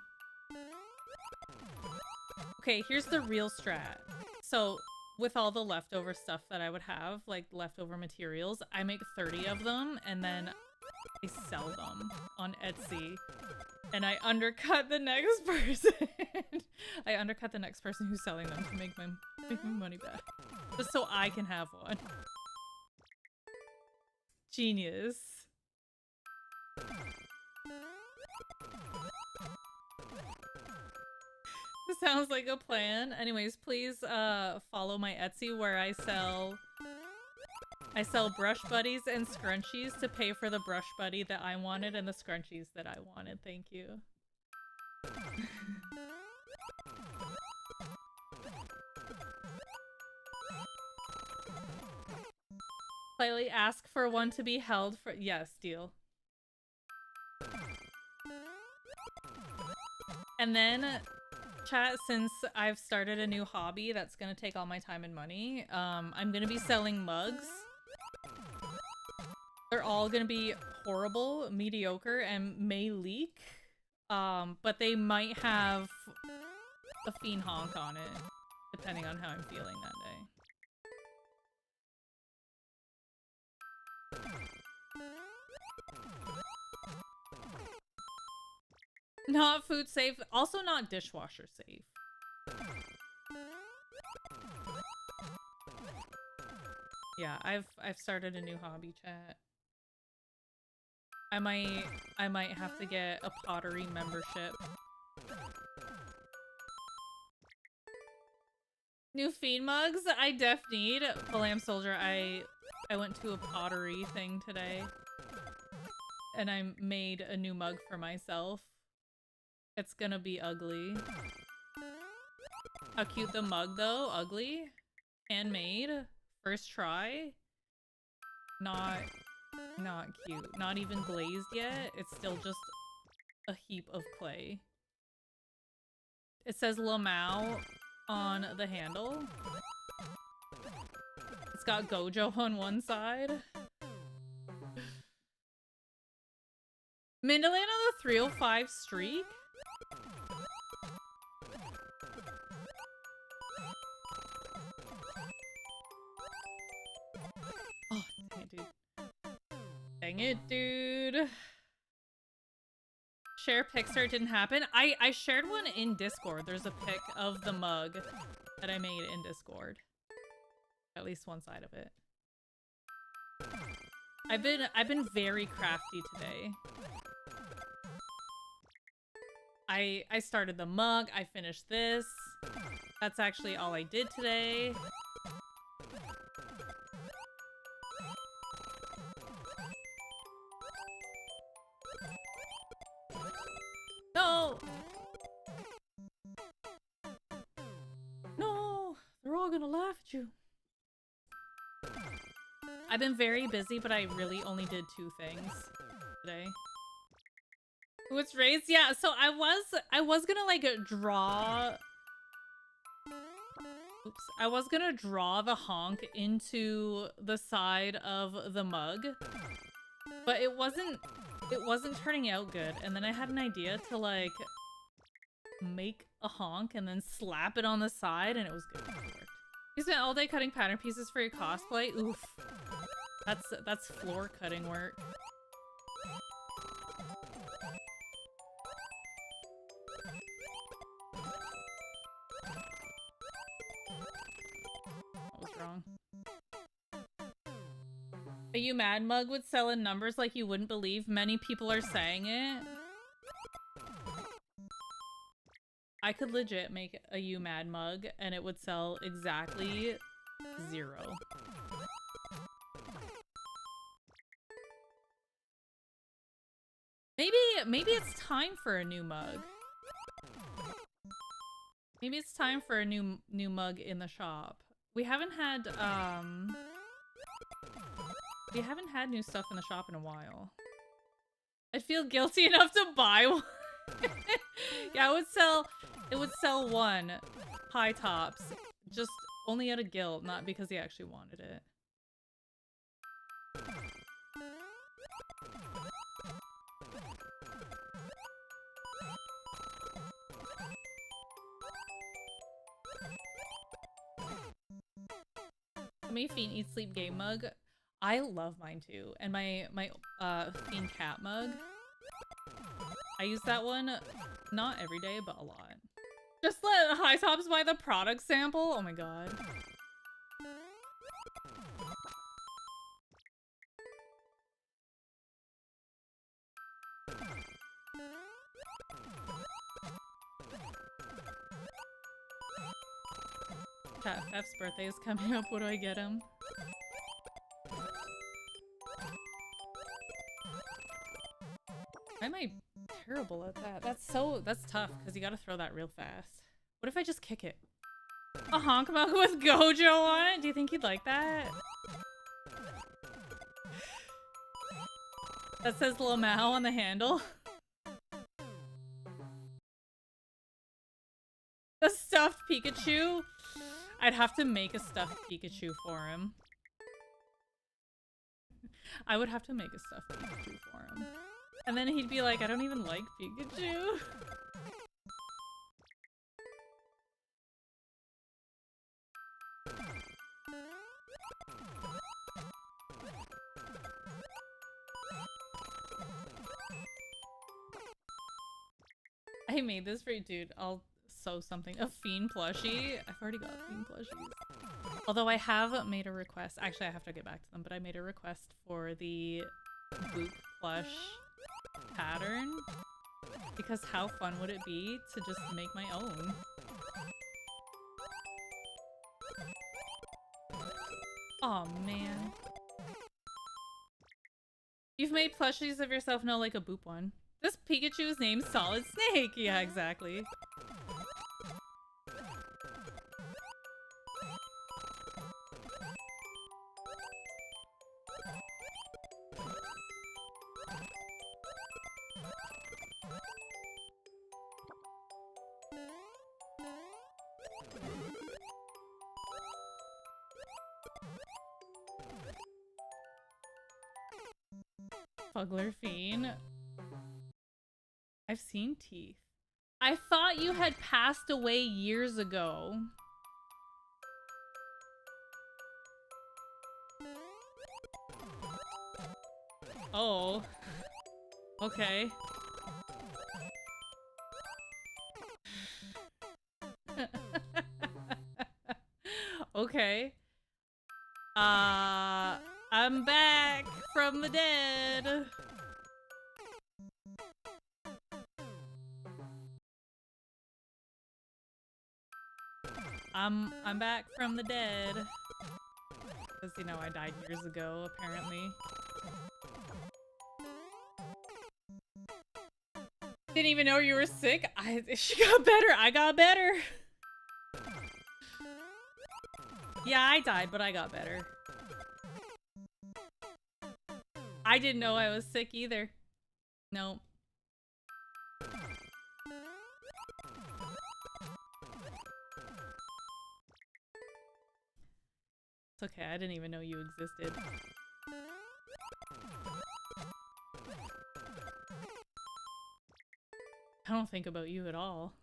Speaker 1: Okay, here's the real strat. So with all the leftover stuff that I would have, like leftover materials, I make 30 of them and then I sell them on Etsy. And I undercut the next person. I undercut the next person who's selling them to make my money back. Just so I can have one. Genius. Sounds like a plan. Anyways, please follow my Etsy where I sell brush buddies and scrunchies to pay for the brush buddy that I wanted and the scrunchies that I wanted. Thank you. Slightly ask for one to be held for— yes, deal. And then, chat, since I've started a new hobby that's gonna take all my time and money, I'm gonna be selling mugs. They're all gonna be horrible, mediocre, and may leak. But they might have a fiend honk on it, depending on how I'm feeling that day. Not food safe, also not dishwasher safe. Yeah, I've started a new hobby, chat. I might have to get a pottery membership. New fiend mugs? I def need. Lamb Soldier, I went to a pottery thing today. And I made a new mug for myself. It's gonna be ugly. How cute the mug though? Ugly? Handmade? First try? Not cute. Not even glazed yet. It's still just a heap of clay. It says Lamau on the handle. It's got Gojo on one side. Mindaland on the 305 streak? Oh, dang it, dude. Dang it, dude. Share Pixar didn't happen. I shared one in Discord. There's a pic of the mug that I made in Discord. At least one side of it. I've been very crafty today. I started the mug, I finished this. That's actually all I did today. No! No! They're all gonna laugh at you. I've been very busy, but I really only did 2 things today. What's raised? Yeah, so I was gonna like draw— oops. I was gonna draw the honk into the side of the mug, but it wasn't turning out good. And then I had an idea to like make a honk and then slap it on the side, and it was good. It worked. You spent all day cutting pattern pieces for your cosplay? Oof. That's floor cutting work. What was wrong? A You Mad mug would sell in numbers like you wouldn't believe. Many people are saying it. I could legit make a You Mad mug and it would sell exactly 0. Maybe it's time for a new mug. Maybe it's time for a new mug in the shop. We haven't had new stuff in the shop in a while. I'd feel guilty enough to buy one. Yeah, it would sell 1 high tops, just only out of guilt, not because he actually wanted it. Me Fiend Eat Sleep game mug. I love mine too. And my Fiend cat mug. I use that one not every day, but a lot. Just let High Tops buy the product sample. Oh my god. Chat, F's birthday is coming up. What do I get him? Why am I terrible at that? That's tough because you gotta throw that real fast. What if I just kick it? A honk mug with Gojo on it? Do you think he'd like that? That says Lamau on the handle. The stuffed Pikachu? I'd have to make a stuffed Pikachu for him. I would have to make a stuffed Pikachu for him. And then he'd be like, I don't even like Pikachu. I made this for you, dude. I'll sew something. A Fiend plushie? I've already got Fiend plushies. Although I have made a request. Actually, I have to get back to them, but I made a request for the Boop plush pattern. Because how fun would it be to just make my own? Aw, man. You've made plushies of yourself? No, like a Boop one. This Pikachu's name's Solid Snake! Yeah, exactly. Fugler Fiend. I've seen teeth. I thought you had passed away years ago. Oh. Okay. Okay. I'm back from the dead. I'm back from the dead. Because, you know, I died years ago, apparently. Didn't even know you were sick. She got better. I got better. Yeah, I died, but I got better. I didn't know I was sick either. Nope. It's okay, I didn't even know you existed. I don't think about you at all.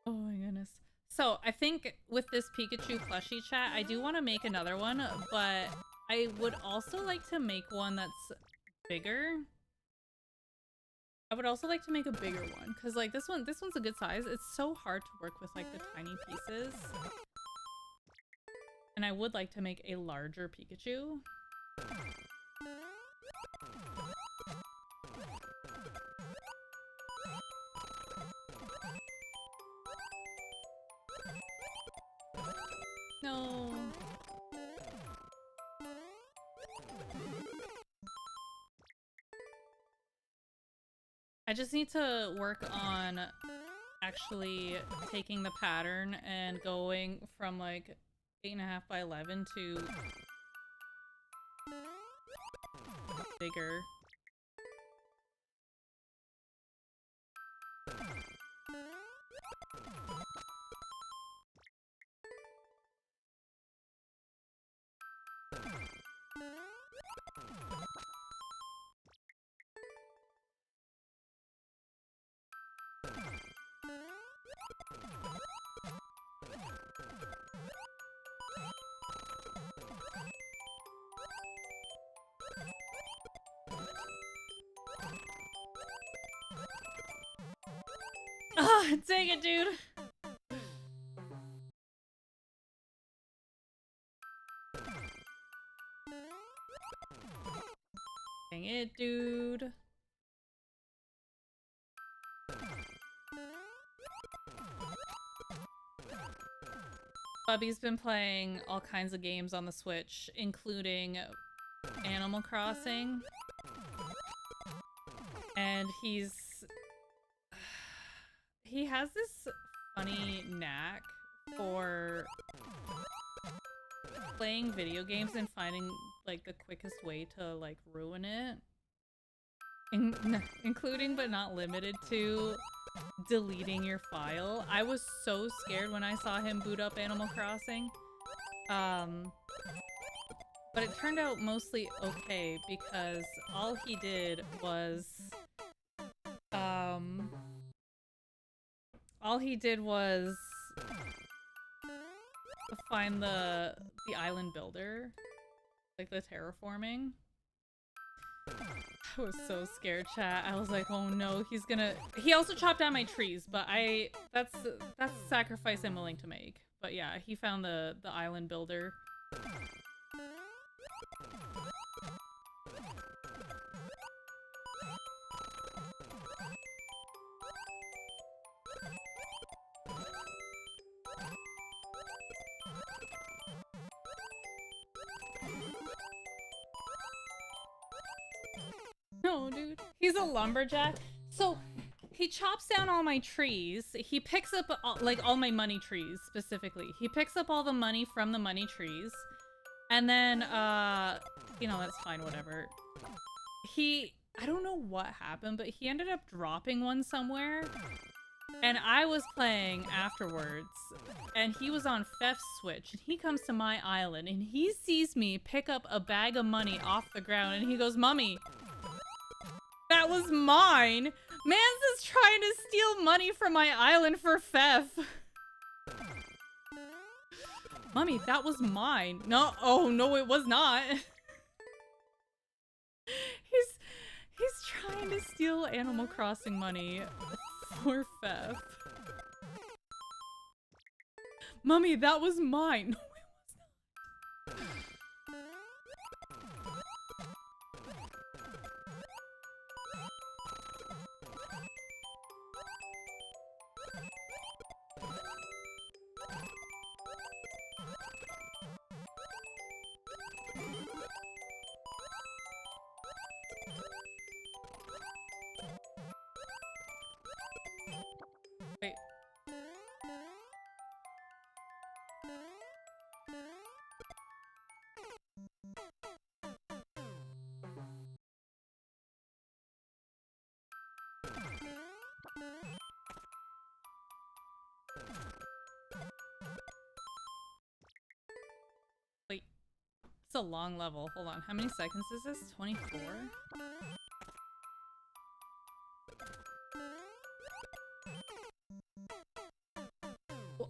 Speaker 1: Oh my goodness. So, I think with this Pikachu plushie chat, I do want to make another one, but I would also like to make one that's bigger. I would also like to make a bigger one, because like this one's a good size. It's so hard to work with like the tiny pieces. And I would like to make a larger Pikachu. No. I just need to work on actually taking the pattern and going from like 8.5 by 11 to bigger. Ah, dang it, dude. Dang it, dude. Bubby's been playing all kinds of games on the Switch, including Animal Crossing. And he has this funny knack for playing video games and finding like the quickest way to like ruin it. Including but not limited to deleting your file. I was so scared when I saw him boot up Animal Crossing. But it turned out mostly okay because all he did was find the island builder, like the terraforming. I was so scared, chat. I was like, oh no, he also chopped down my trees, but that's a sacrifice I'm willing to make. But yeah, he found the island builder. No, dude. He's a lumberjack. So, he chops down all my trees. He picks up, all my money trees, specifically. He picks up all the money from the money trees. And then, you know, that's fine, whatever. I don't know what happened, but he ended up dropping one somewhere. And I was playing afterwards. And he was on Fef's Switch. And he comes to my island. And he sees me pick up a bag of money off the ground. And he goes, "Mummy, that was mine! Mans is trying to steal money from my island for Fef." "Mummy, that was mine." "No, oh no, it was not." He's trying to steal Animal Crossing money for Fef. "Mummy, that was mine." No, it was not. Wait. Wait. It's a long level. Hold on. How many seconds is this? 24?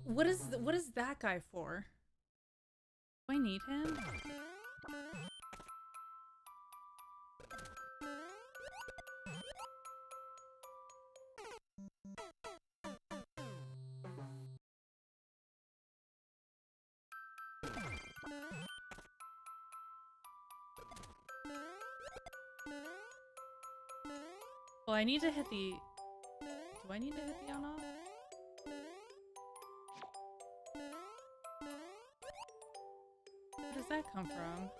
Speaker 1: What is that guy for? Do I need him? Well, I need to hit the... Do I need to hit the on-off? Where does that come from?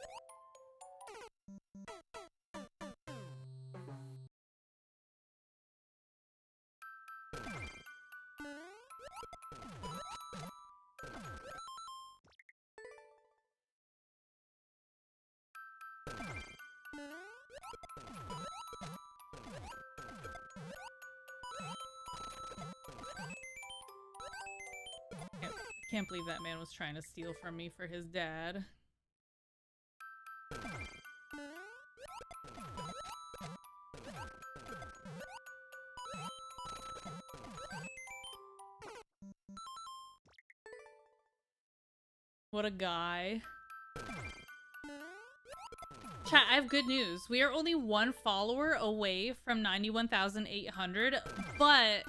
Speaker 1: Can't believe that man was trying to steal from me for his dad. What a guy. Chat, I have good news. We are only one follower away from 91,800, but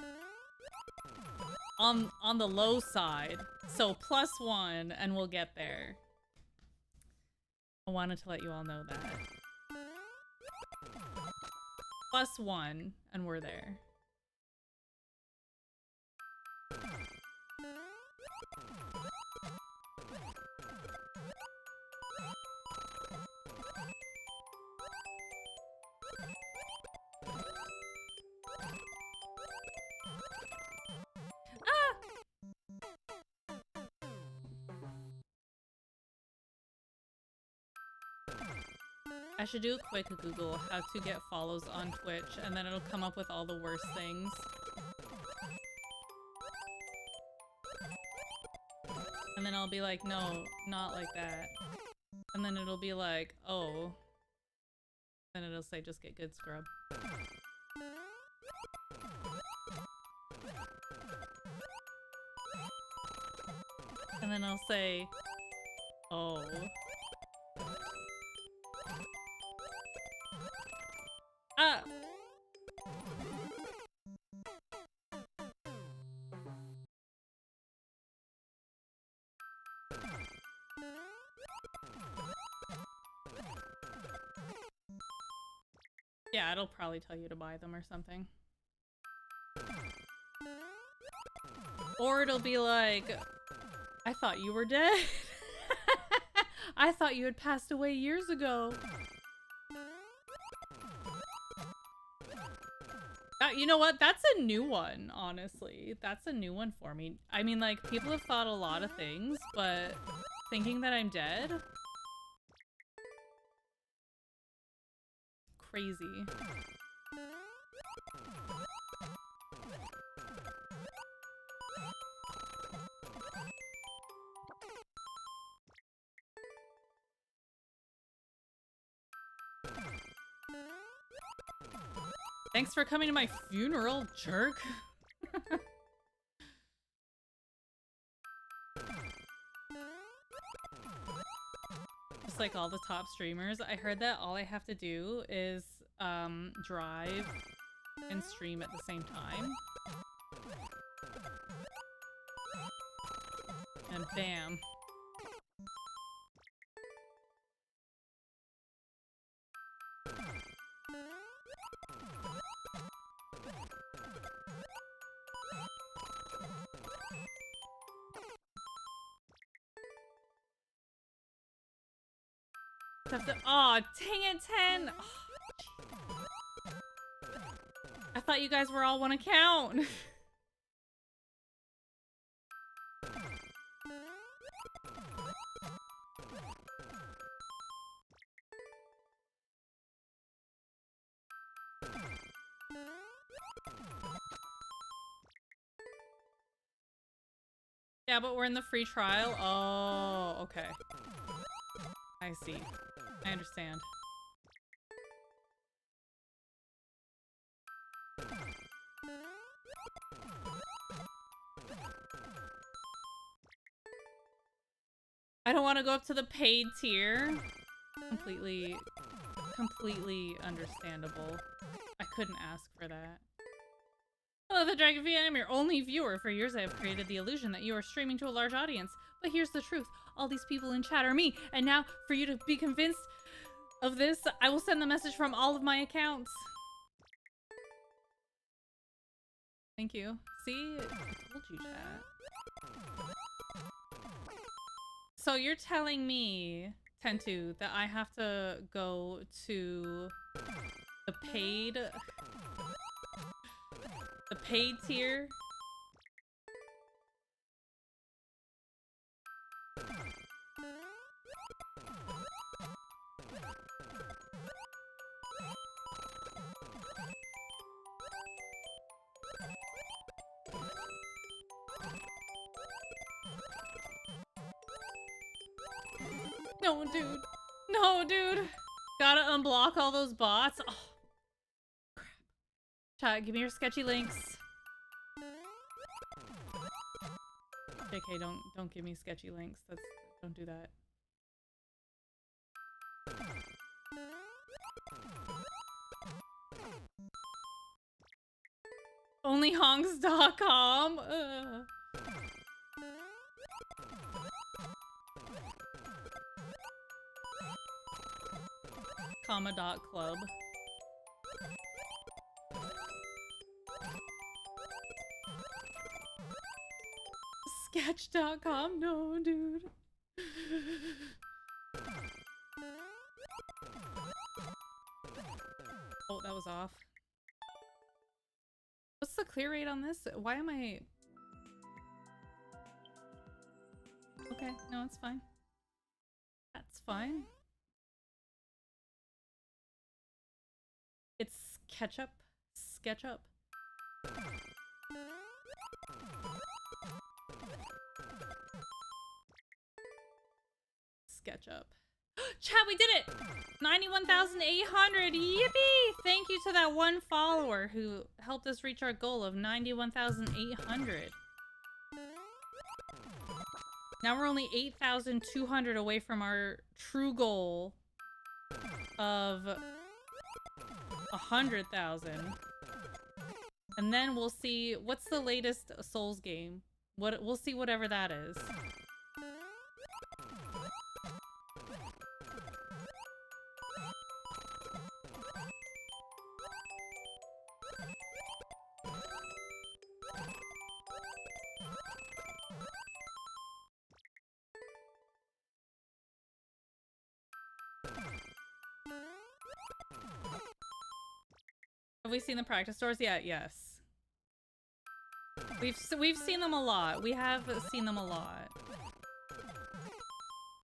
Speaker 1: on the low side. So +1 and we'll get there. I wanted to let you all know that. +1 and we're there. I should do a quick Google how to get follows on Twitch, and then it'll come up with all the worst things. And then I'll be like, no, not like that. And then it'll be like, oh. Then it'll say, just get good, scrub. And then I'll say, oh. Ah! Yeah, it'll probably tell you to buy them or something. Or it'll be like, I thought you were dead. I thought you had passed away years ago. You know what? That's a new one, honestly. That's a new one for me. I mean, like, people have thought a lot of things, but thinking that I'm dead? Crazy. Thanks for coming to my funeral, jerk. Just like all the top streamers, I heard that all I have to do is drive and stream at the same time. And bam. Oh, dang it, 10! Oh, I thought you guys were all one account. Yeah, but we're in the free trial. Oh, okay. I see. I understand. I don't want to go up to the paid tier. Completely understandable. I couldn't ask for that. Hello, the Dragon V. I am your only viewer. For years I have created the illusion that you are streaming to a large audience. But here's the truth. All these people in chat are me. And now, for you to be convinced of this, I will send the message from all of my accounts. Thank you. See? I told you, chat. So you're telling me, Tentu, that I have to go to the paid tier? No, dude. No, dude. Gotta unblock all those bots. Oh, crap. Chat, give me your sketchy links. JK, don't give me sketchy links. Don't do that. Onlyhongs.com. Comma.club. Sketch.com. No, dude. Oh, that was off. What's the clear rate on this? Why am I... Okay, no, it's fine. That's fine. It's SketchUp. SketchUp. SketchUp. Chat, we did it! 91,800! Yippee! Thank you to that one follower who helped us reach our goal of 91,800. Now we're only 8,200 away from our true goal of 100,000. And then we'll see what's the latest Souls game. We'll see whatever that is. Have we seen the practice stores yet? Yes. We've seen them a lot. We have seen them a lot.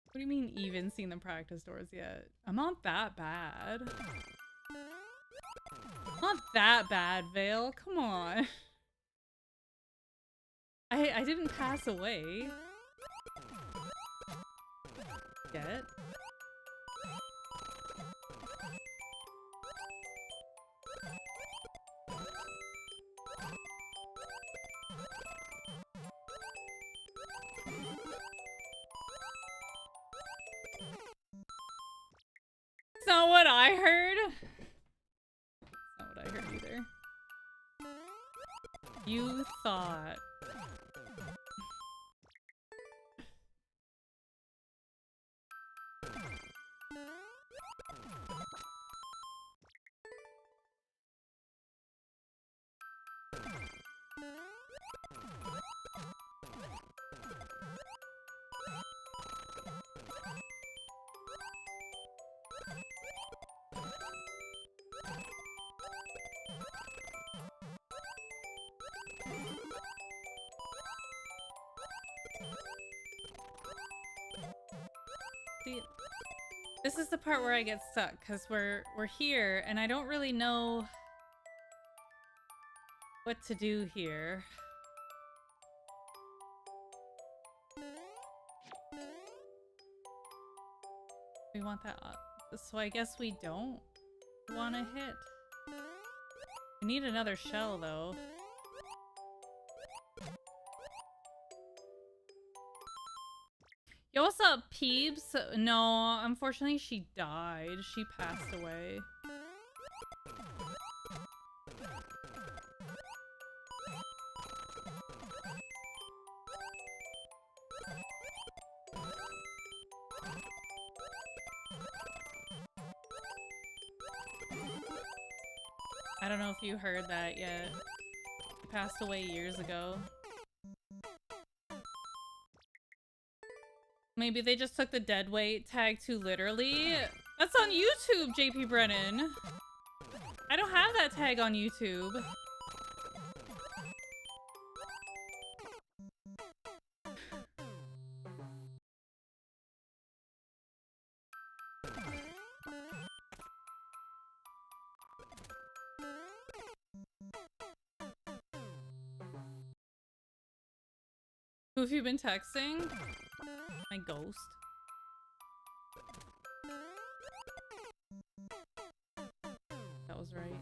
Speaker 1: What do you mean even seen the practice stores yet? I'm not that bad. Not that bad, Vale. Come on. I didn't pass away. Yet. It's not what I heard. It's not what I heard either. You thought. See, this is the part where I get stuck because we're here and I don't really know what to do here. We want that up. So I guess we don't want to hit. We need another shell though. Yo, what's up, Peebs? No, unfortunately she died. She passed away. I don't know if you heard that yet. She passed away years ago. Maybe they just took the dead weight tag too literally. That's on YouTube, JP Brennan. I don't have that tag on YouTube. Who have you been texting? My ghost. That was right.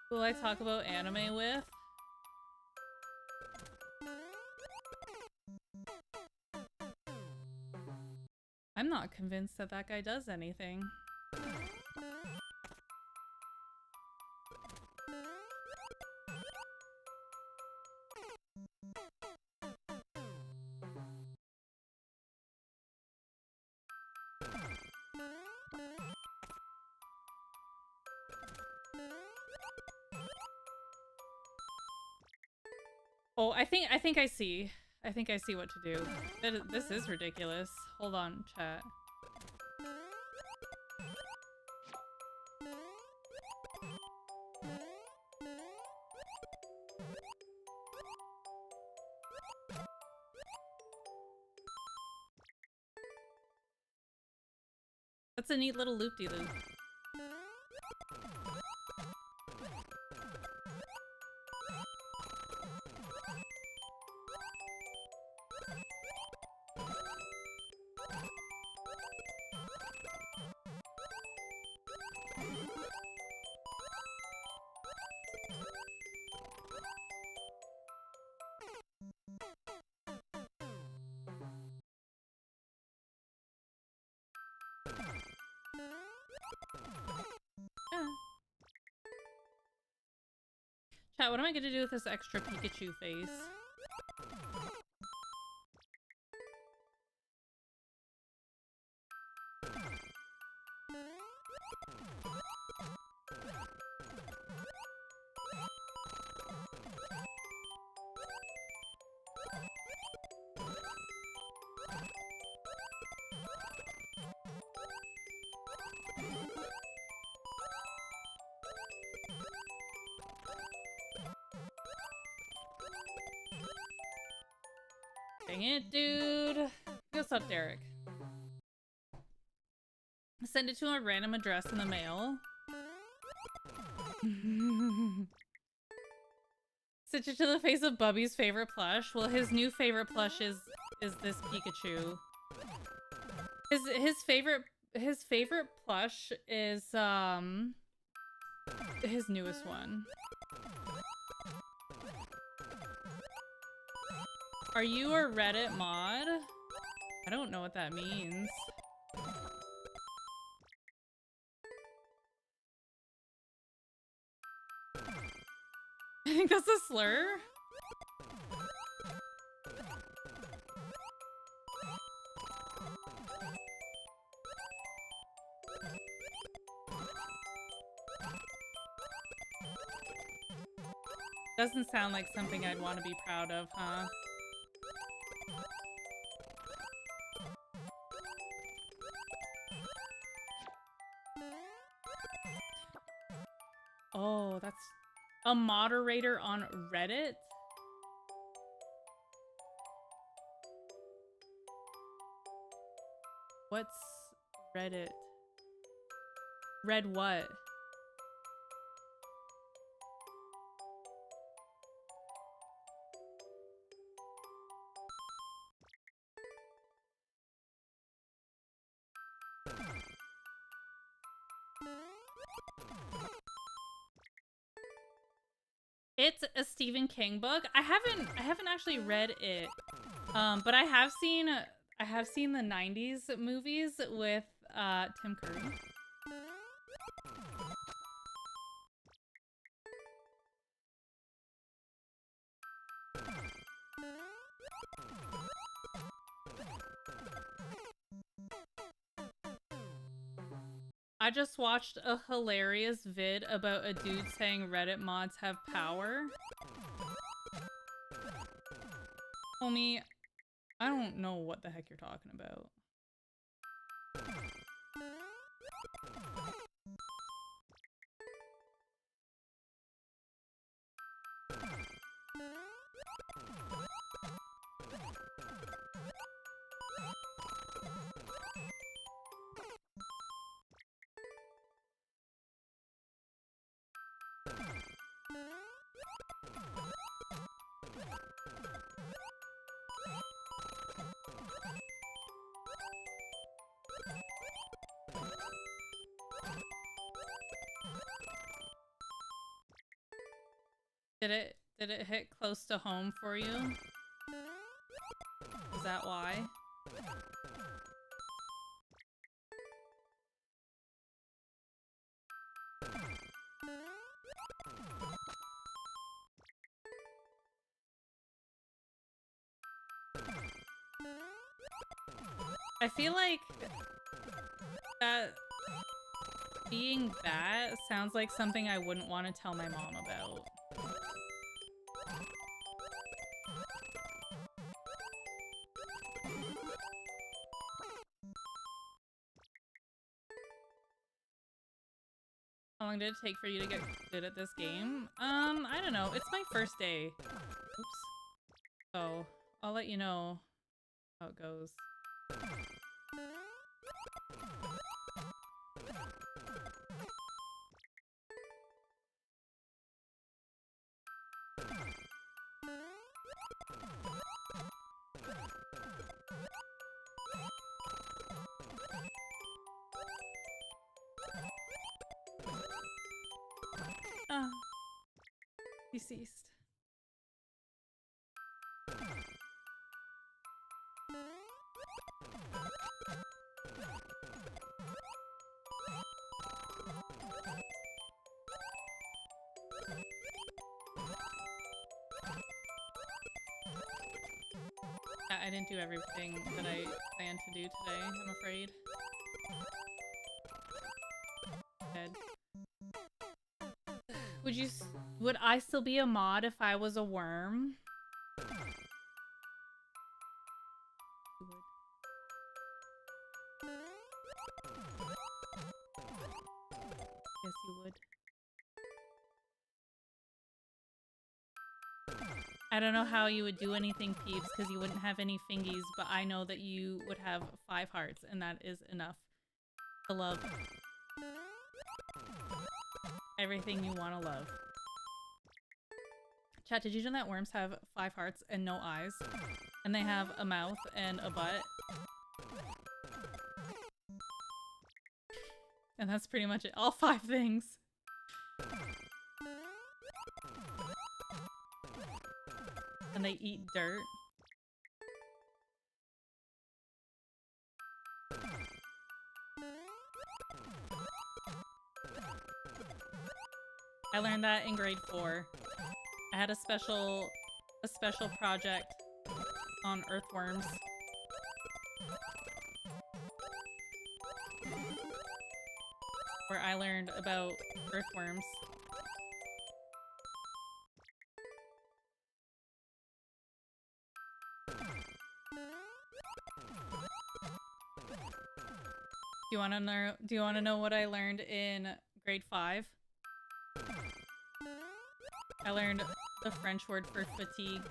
Speaker 1: Who will I talk about anime with? I'm not convinced that that guy does anything. Oh, I think I see. I think I see what to do. This is ridiculous. Hold on, chat. That's a neat little loop-de-loop. Chat, what am I gonna do with this extra Pikachu face? Dang it, dude. What's up, Derek? Send it to a random address in the mail. Stitch it to the face of Bubby's favorite plush. Well, his new favorite plush is this Pikachu. His favorite plush is his newest one. Are you a Reddit mod? I don't know what that means. I think that's a slur. Doesn't sound like something I'd want to be proud of, huh? Oh, that's a moderator on Reddit? What's Reddit? Read what? It's a Stephen King book. I haven't actually read it. But I have seen the 90s movies with Tim Curry. I just watched a hilarious vid about a dude saying Reddit mods have power. Homie, I don't know what the heck you're talking about. Did it hit close to home for you? Is that why? I feel like that being that sounds like something I wouldn't want to tell my mom about. How long did it take for you to get good at this game? I don't know. It's my first day. Oops. So, I'll let you know how it goes. Ah. Deceased. I didn't do everything that I planned to do today, I'm afraid. Dead. Would I still be a mod if I was a worm? Yes, you would. I don't know how you would do anything, Peeps, because you wouldn't have any fingies, but I know that you would have 5 hearts, and that is enough to love everything you want to love. Chat, did you know that worms have 5 hearts and no eyes? And they have a mouth and a butt? And that's pretty much it. All 5 things. And they eat dirt. I learned that in grade 4. I had a special project on earthworms. Where I learned about earthworms. Do you wanna know what I learned in grade 5? I learned the French word for fatigue.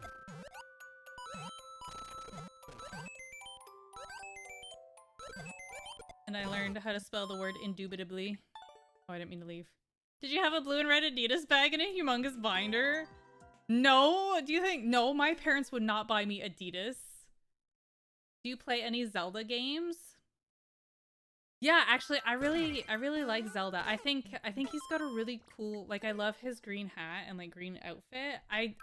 Speaker 1: And I learned how to spell the word indubitably. Oh, I didn't mean to leave. Did you have a blue and red Adidas bag and a humongous binder? No? Do you think— no, my parents would not buy me Adidas. Do you play any Zelda games? Yeah, actually, I really like Zelda. I think he's got a really cool— like, I love his green hat and like green outfit. I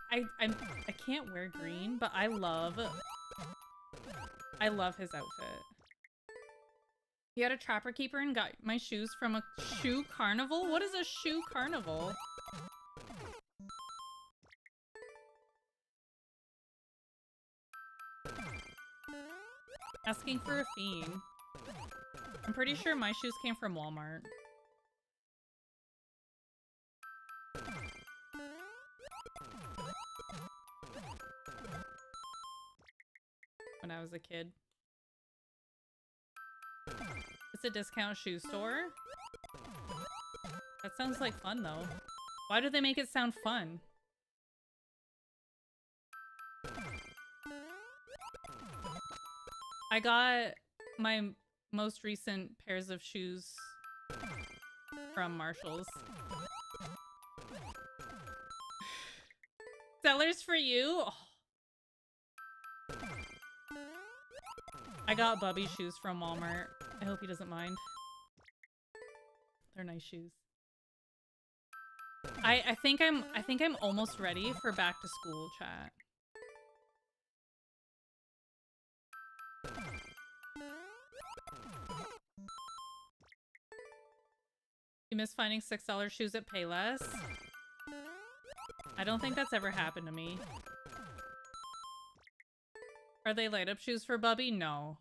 Speaker 1: can't wear green, but I love his outfit. He had a Trapper Keeper and got my shoes from a shoe carnival? What is a shoe carnival? Asking for a fiend. I'm pretty sure my shoes came from Walmart. When I was a kid. It's a discount shoe store? That sounds like fun, though. Why do they make it sound fun? I got my most recent pairs of shoes from Marshalls. Sellers for you? Oh. I got Bubby shoes from Walmart. I hope he doesn't mind. They're nice shoes. I think I'm almost ready for back to school, chat. You miss finding $6 shoes at Payless? I don't think that's ever happened to me. Are they light up shoes for Bubby? No.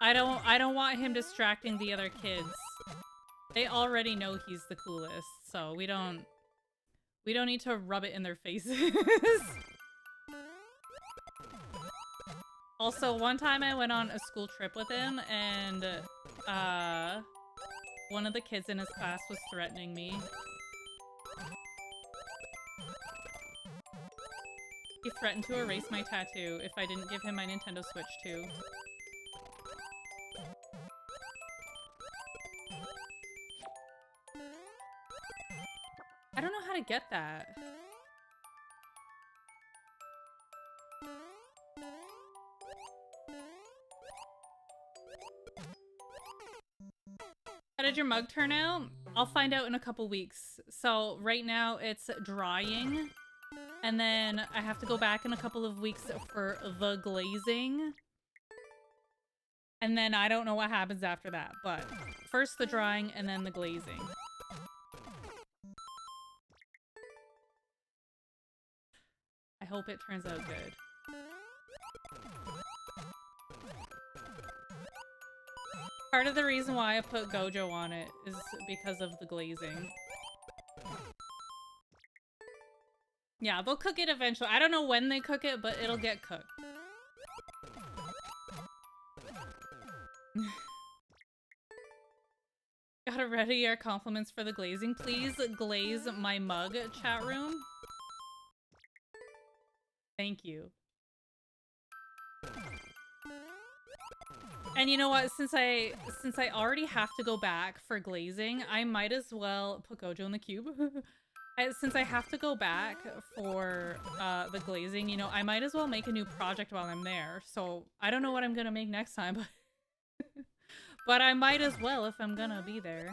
Speaker 1: I don't want him distracting the other kids. They already know he's the coolest, so we don't need to rub it in their faces. Also, one time I went on a school trip with him, and one of the kids in his class was threatening me. He threatened to erase my tattoo if I didn't give him my Nintendo Switch too. I don't know how to get that. How did your mug turn out? I'll find out in a couple weeks. So right now it's drying, and then I have to go back in a couple of weeks for the glazing. And then I don't know what happens after that, but first the drying and then the glazing. I hope it turns out good. Part of the reason why I put Gojo on it is because of the glazing. Yeah, they'll cook it eventually. I don't know when they cook it, but it'll get cooked. Gotta ready your compliments for the glazing. Please glaze my mug, chat room. Thank you. And you know what? Since I already have to go back for glazing, I might as well put Gojo in the cube. Since I have to go back for the glazing, you know, I might as well make a new project while I'm there. So I don't know what I'm gonna make next time, but but I might as well if I'm gonna be there.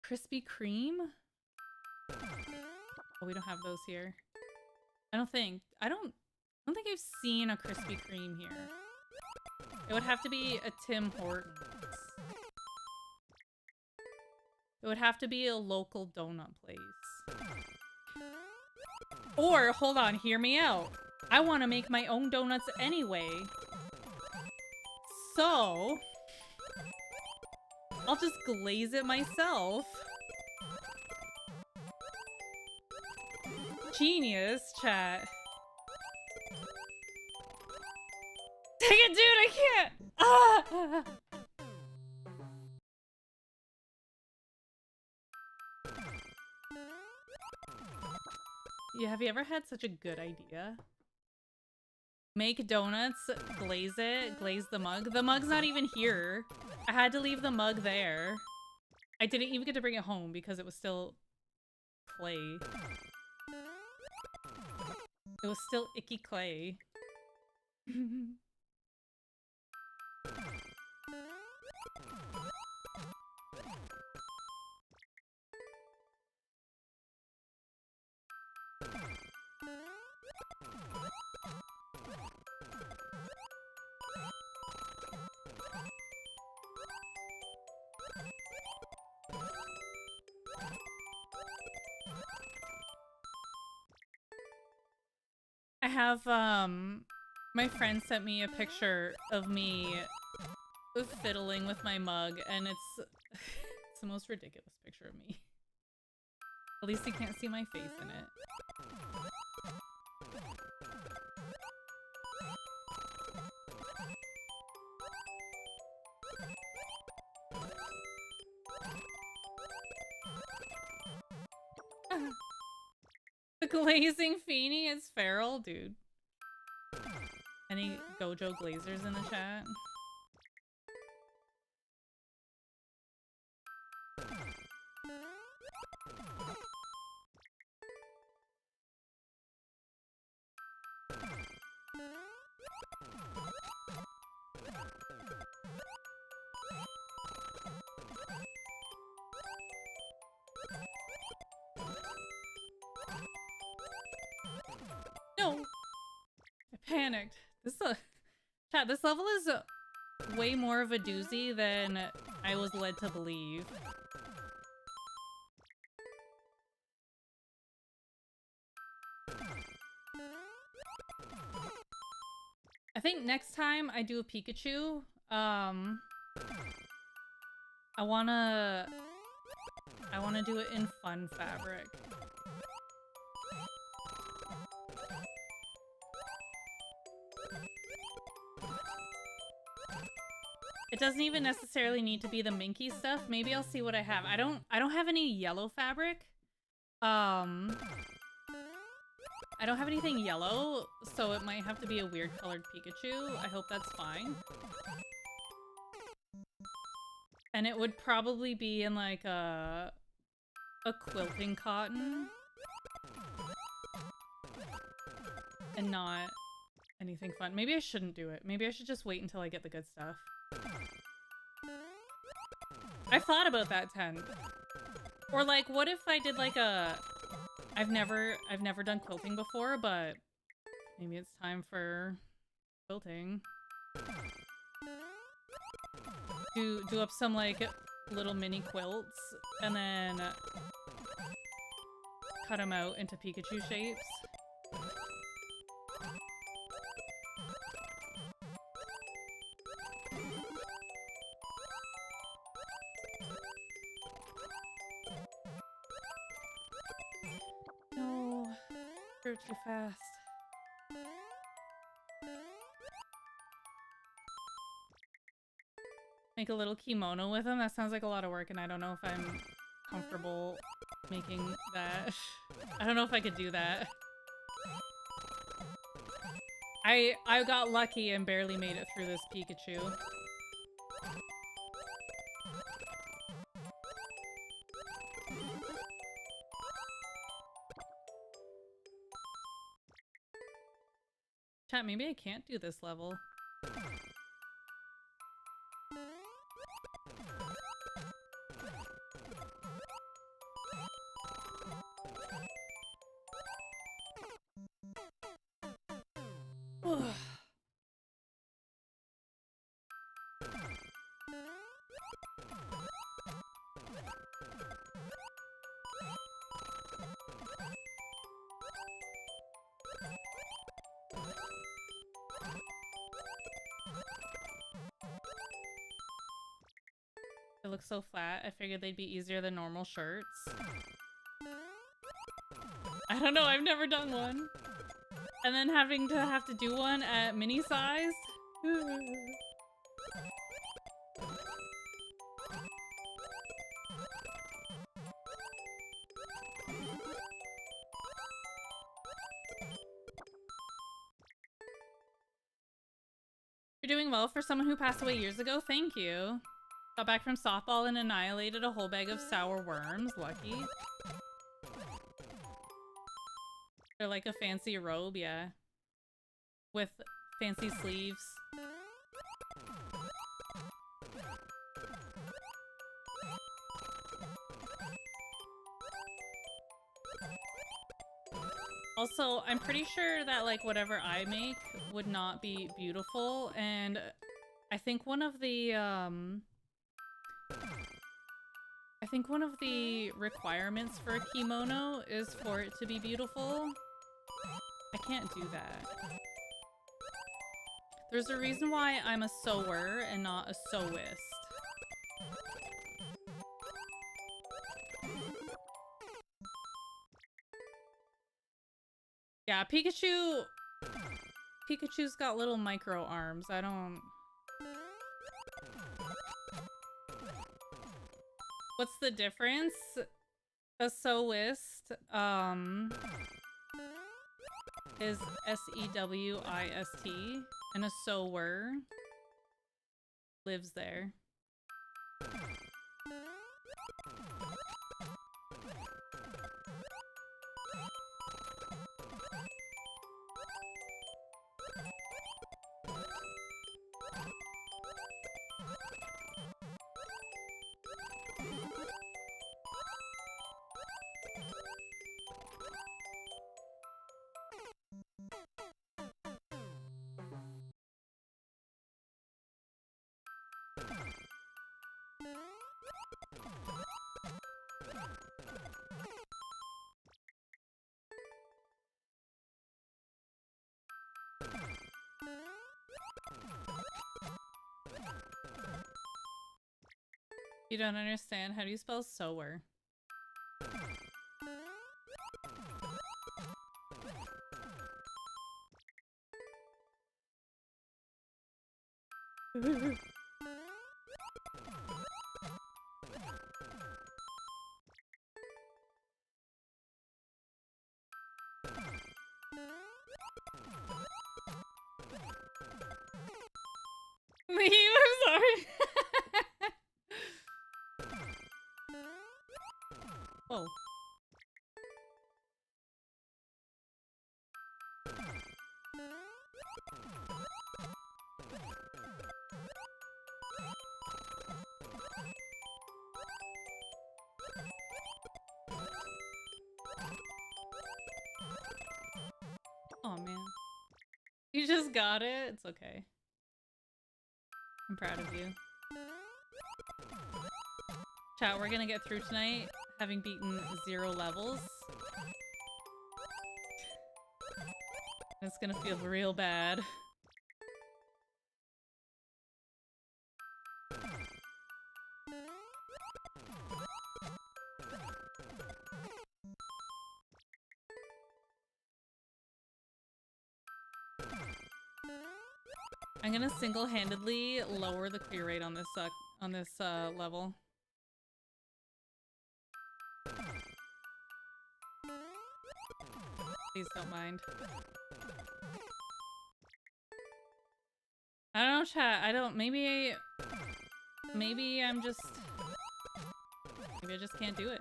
Speaker 1: Krispy Kreme? Oh, we don't have those here. I don't think I've seen a Krispy Kreme here. It would have to be a Tim Hortons. It would have to be a local donut place. Or, hold on, hear me out. I want to make my own donuts anyway. So I'll just glaze it myself. Genius, chat. Dang it, dude, I can't! Ah! Yeah, have you ever had such a good idea? Make donuts, glaze it, glaze the mug. The mug's not even here. I had to leave the mug there. I didn't even get to bring it home because it was still clay. It was still icky clay. I have, my friend sent me a picture of me fiddling with my mug, and it's the most ridiculous picture of me. At least you can't see my face in it. The glazing Feeny is feral, dude. Any Gojo glazers in the chat? No! I panicked. Chat, this level is way more of a doozy than I was led to believe. I think next time I do a Pikachu, I wanna do it in fun fabric. It doesn't even necessarily need to be the minky stuff. Maybe I'll see what I have. I don't have any yellow fabric. I don't have anything yellow, so it might have to be a weird colored Pikachu. I hope that's fine. And it would probably be in like a quilting cotton. And not anything fun. Maybe I shouldn't do it. Maybe I should just wait until I get the good stuff. I thought about that, 10. Or like, what if I did like a... I've never done quilting before, but maybe it's time for quilting. Do up some like little mini quilts and then cut them out into Pikachu shapes. No, they're too fast. Make a little kimono with them? That sounds like a lot of work, and I don't know if I'm comfortable making that. I don't know if I could do that. I got lucky and barely made it through this Pikachu. Chat, maybe I can't do this level. It looks so flat. I figured they'd be easier than normal shirts. I don't know, I've never done one. And then having to do one at mini size? You're doing well for someone who passed away years ago. Thank you. Got back from softball and annihilated a whole bag of sour worms. Lucky. They're like a fancy robe, yeah. With fancy sleeves. Also, I'm pretty sure that like whatever I make would not be beautiful, and I think one of the requirements for a kimono is for it to be beautiful. I can't do that. There's a reason why I'm a sewer and not a sewist. Yeah, Pikachu's got little micro arms. I don't... What's the difference? A sewist, is S-E-W-I-S-T, and a sewer lives there. You don't understand? How do you spell sower? Me, I'm sorry. Whoa. Oh man. You just got it? It's okay. I'm proud of you. Chat, we're gonna get through tonight having beaten 0 levels. It's gonna feel real bad. I'm gonna single-handedly lower the clear rate on this level. Please don't mind. I don't know, chat. I don't. Maybe I'm just. Maybe I just can't do it.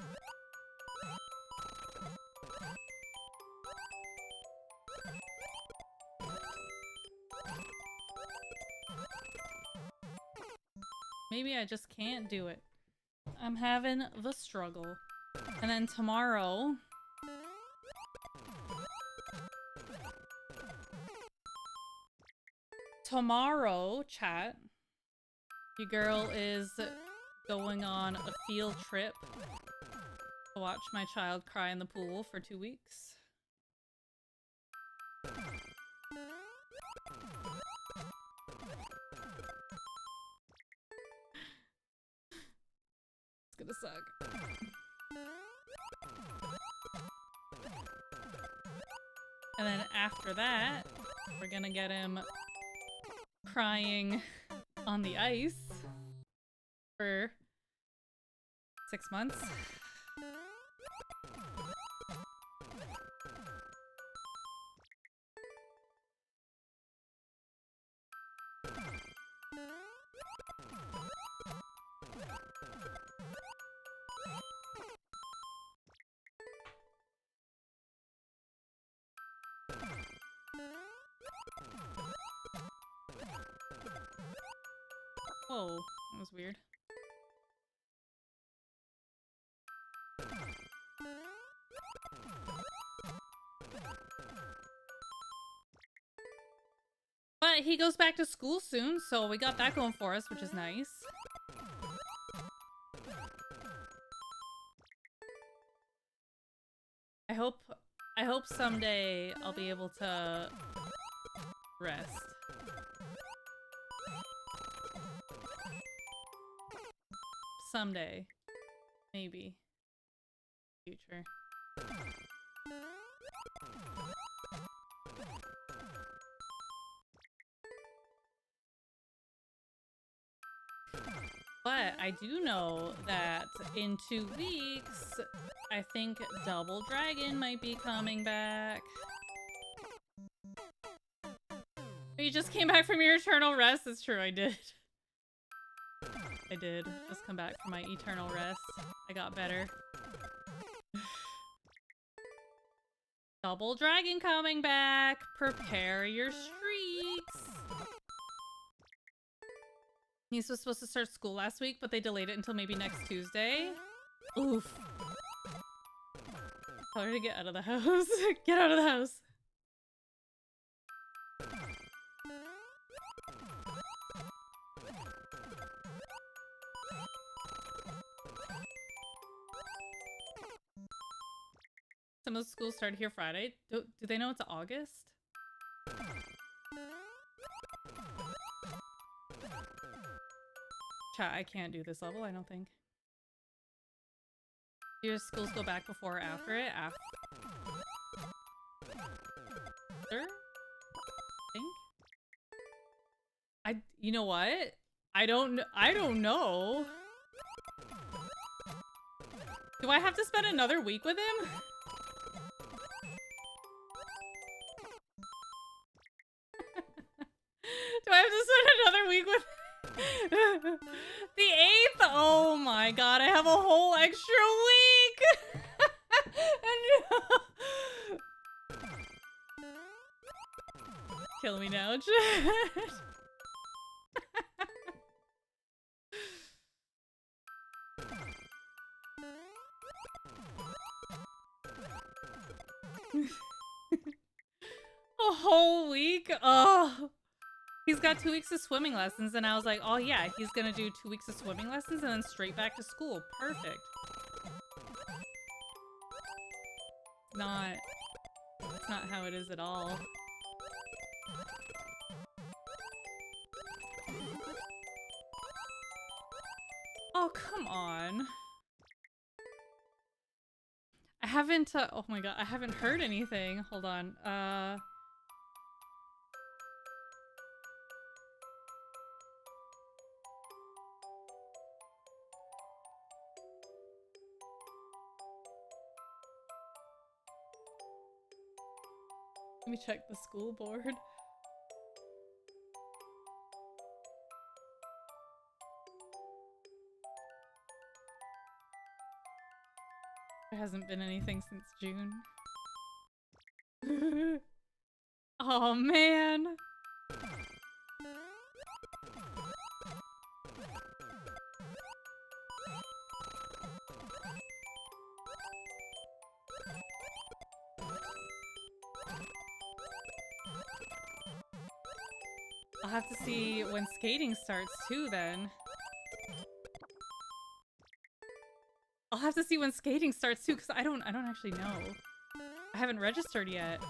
Speaker 1: Maybe I just can't do it. I'm having the struggle. And then tomorrow... Tomorrow, chat, your girl is going on a field trip to watch my child cry in the pool for 2 weeks. Gonna suck. And then after that, we're gonna get him crying on the ice for 6 months. Whoa, that was weird. But he goes back to school soon, so we got that going for us, which is nice. I hope someday I'll be able to rest. Someday. Maybe. Future. But I do know that in 2 weeks, I think Double Dragon might be coming back. You just came back from your eternal rest? It's true, I did. I did. Just come back from my eternal rest. I got better. Double Dragon coming back! Prepare your streaks! He was supposed to start school last week, but they delayed it until maybe next Tuesday. Oof. Tell her to get out of the house. Get out of the house. Some of the schools started here Friday. Do they know it's August? Chat, I can't do this level, I don't think. Your schools go back before or after it? After? You know what? I don't know. Do I have to spend another week with him? Do I have to spend another week with the 8th? Oh my god, I have a whole extra week! Kill me now, chat. A whole week? Oh. He's got 2 weeks of swimming lessons, and I was like, oh yeah, he's gonna do 2 weeks of swimming lessons and then straight back to school. Perfect. It's not how it is at all. Oh, come on. I haven't, oh my god, I haven't heard anything. Hold on, let me check the school board. There hasn't been anything since June. Oh man. I'll have to see when skating starts too then. I'll have to see when skating starts too, because I don't actually know. I haven't registered yet.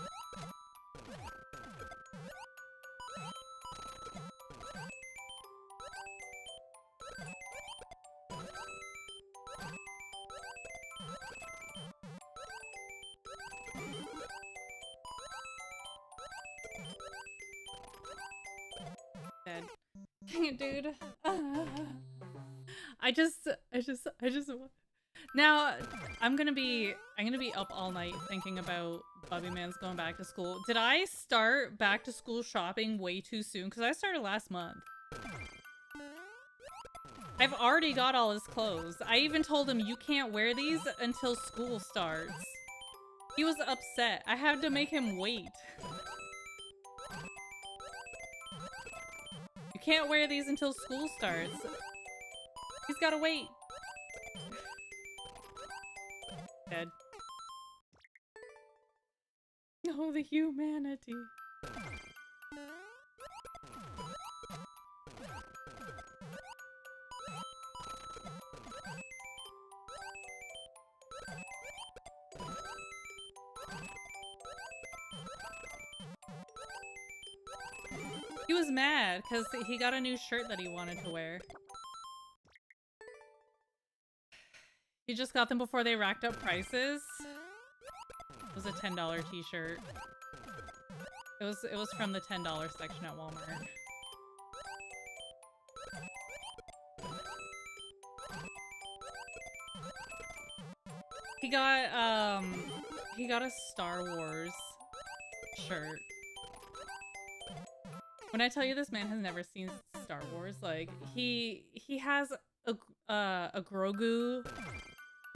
Speaker 1: Dead. Dang it, dude. I just now I'm gonna be up all night thinking about Bubby Man's going back to school. Did I start back to school shopping way too soon? Because I started last month. I've already got all his clothes. I even told him you can't wear these until school starts. He was upset. I had to make him wait. You can't wear these until school starts. He's gotta wait. Dead. Oh, the humanity. He was mad because he got a new shirt that he wanted to wear. He just got them before they racked up prices. It was a $10 t-shirt. It was from the $10 section at Walmart. He got a Star Wars shirt. When I tell you this man has never seen Star Wars, like he has a Grogu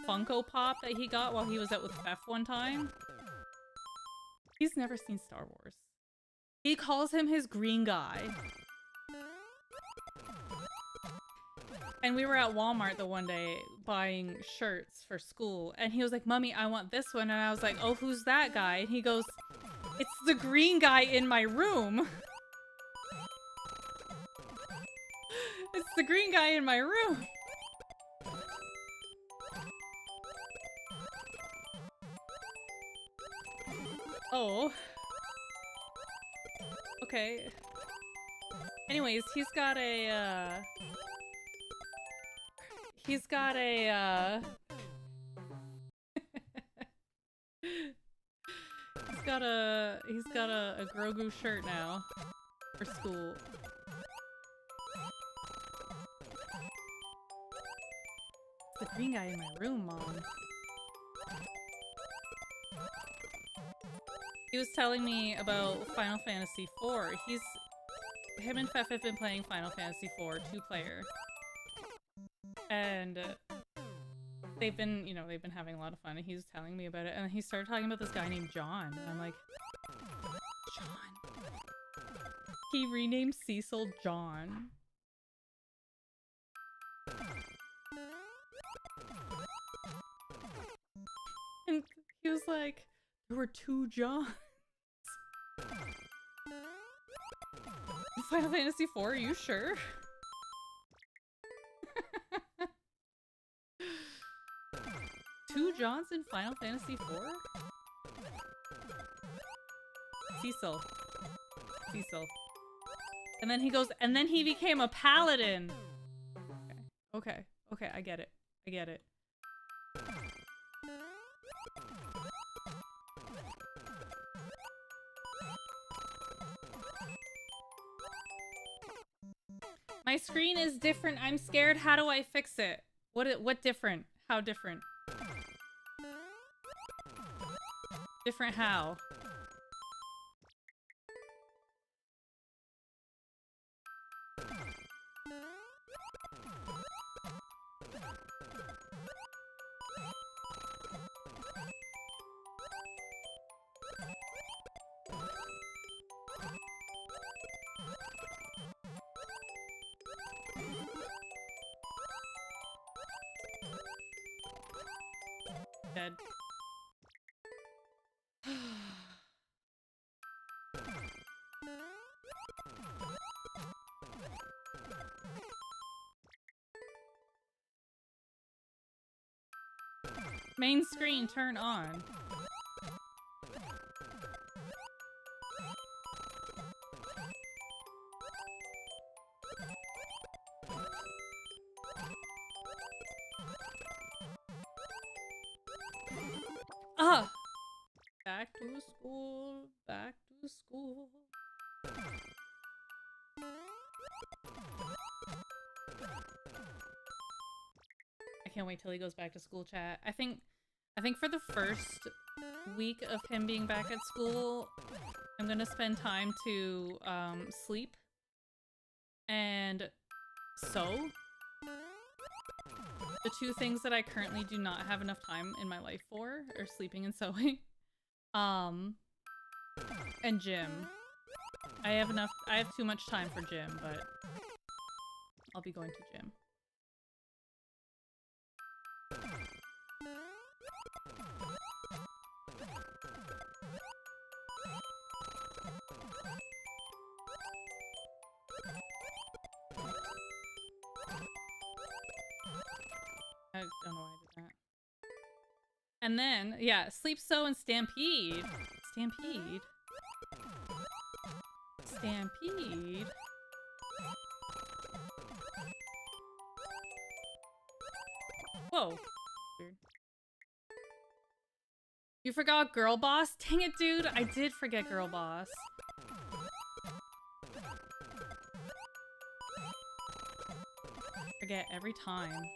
Speaker 1: Funko Pop that he got while he was out with Fef one time. He's never seen Star Wars. He calls him his green guy. And we were at Walmart the one day buying shirts for school, and he was like, "Mommy, I want this one." And I was like, "Oh, who's that guy?" And he goes, "It's the green guy in my room." It's the green guy in my room. Oh. Okay. Anyways, he's got a he's got a he's got a Grogu shirt now for school. It's the green guy in my room, Mom. He was telling me about Final Fantasy IV. Him and Fef have been playing Final Fantasy IV 2-player. And they've been having a lot of fun, and he was telling me about it, and he started talking about this guy named John, and I'm like, John? He renamed Cecil John. And he was like, there were 2 Johns. Final Fantasy IV, are you sure? Two Johns in Final Fantasy IV? Cecil. Cecil. And then he goes, and then he became a paladin! Okay. Okay, I get it. I get it. My screen is different. I'm scared. How do I fix it? What different? How different? Different how? Dead. Main screen, turn on. Ah! Back to school, back to school. I can't wait till he goes back to school, chat. I think for the first week of him being back at school, I'm gonna spend time to sleep and sew. The 2 things that I currently do not have enough time in my life for are sleeping and sewing. And gym. I have too much time for gym, but I'll be going to gym. I don't know why I did that. And then, yeah, Sleep, Sew, and Stampede. Stampede? Stampede? Whoa. Weird. You forgot Girl Boss? Dang it, dude. I did forget Girl Boss. Forget every time.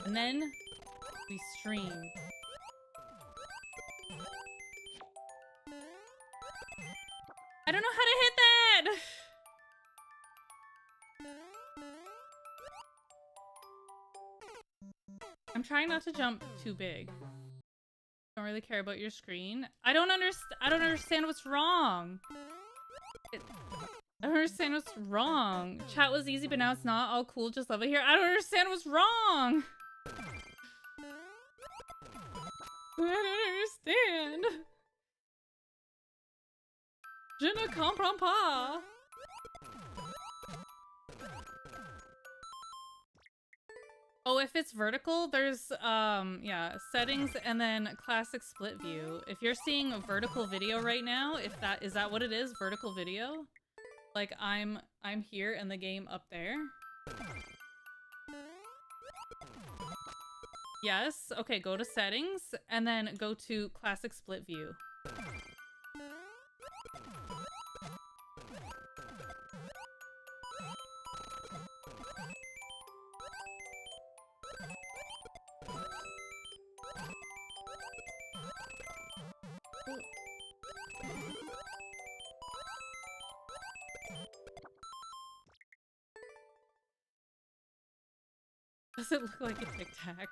Speaker 1: And then we stream. I don't know how to hit that! I'm trying not to jump too big. Don't really care about your screen. I don't understand what's wrong. I don't understand what's wrong. Chat was easy, but now it's not. All cool, just love it here. I don't understand what's wrong. I don't understand. Je ne comprends pas. Oh, if it's vertical, there's, yeah, settings and then classic split view. If you're seeing a vertical video right now, is that what it is? Vertical video? Like, I'm here and the game up there? Yes. Okay, go to settings and then go to classic split view. Does it look like a Tic Tac?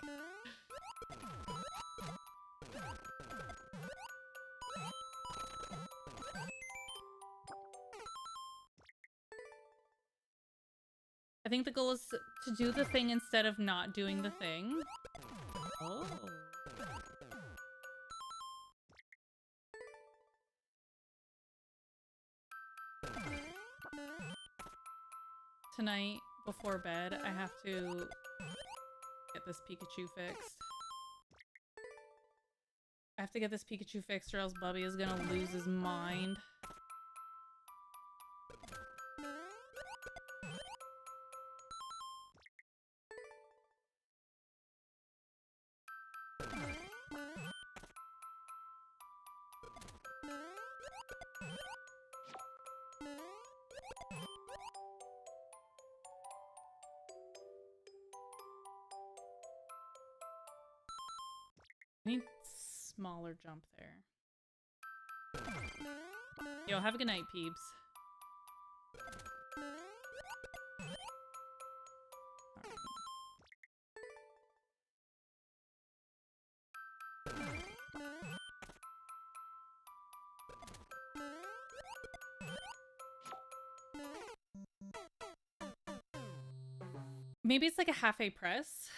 Speaker 1: I think the goal is to do the thing instead of not doing the thing. Oh. Tonight, before bed, I have to get this Pikachu fixed. I have to get this Pikachu fixed or else Bubby is gonna lose his mind. I need smaller jump there. Yo, have a good night, peeps. Maybe it's like a half A press.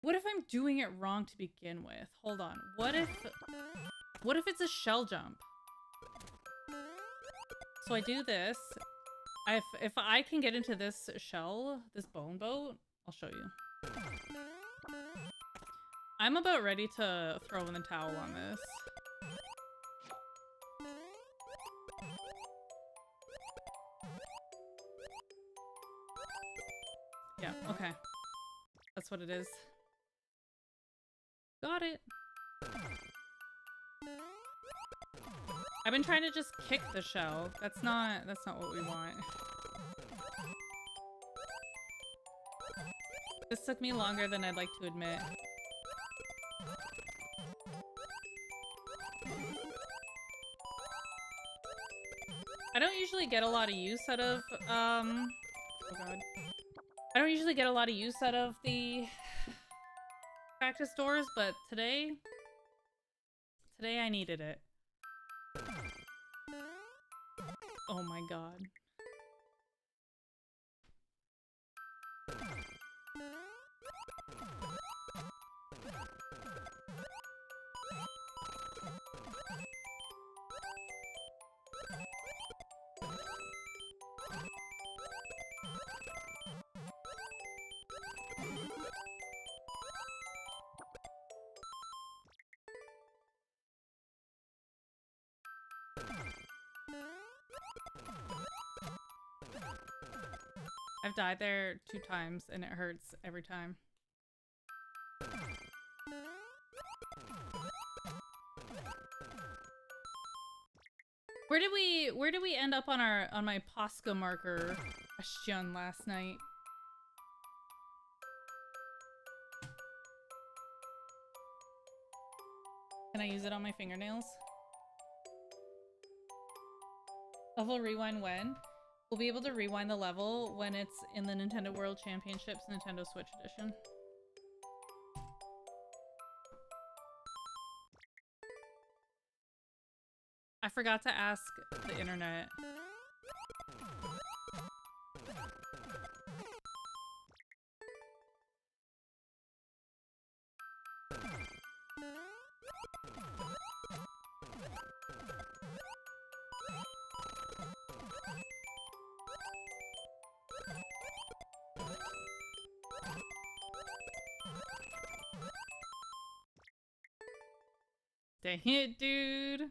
Speaker 1: What if I'm doing it wrong to begin with? Hold on. What if it's a shell jump? So I do this. If I can get into this shell, this bone boat, I'll show you. I'm about ready to throw in the towel on this. Yeah, okay. That's what it is. Got it. I've been trying to just kick the shell. That's not what we want. This took me longer than I'd like to admit. I don't usually get a lot of use out of, oh god. I don't usually get a lot of use out of the practice doors, but today I needed it. Oh my god. I've died there 2 times and it hurts every time. Where did we end up on my Posca marker question last night? Can I use it on my fingernails? Level rewind when? We'll be able to rewind the level when it's in the Nintendo World Championships Nintendo Switch Edition. I forgot to ask the internet. Dang it, dude.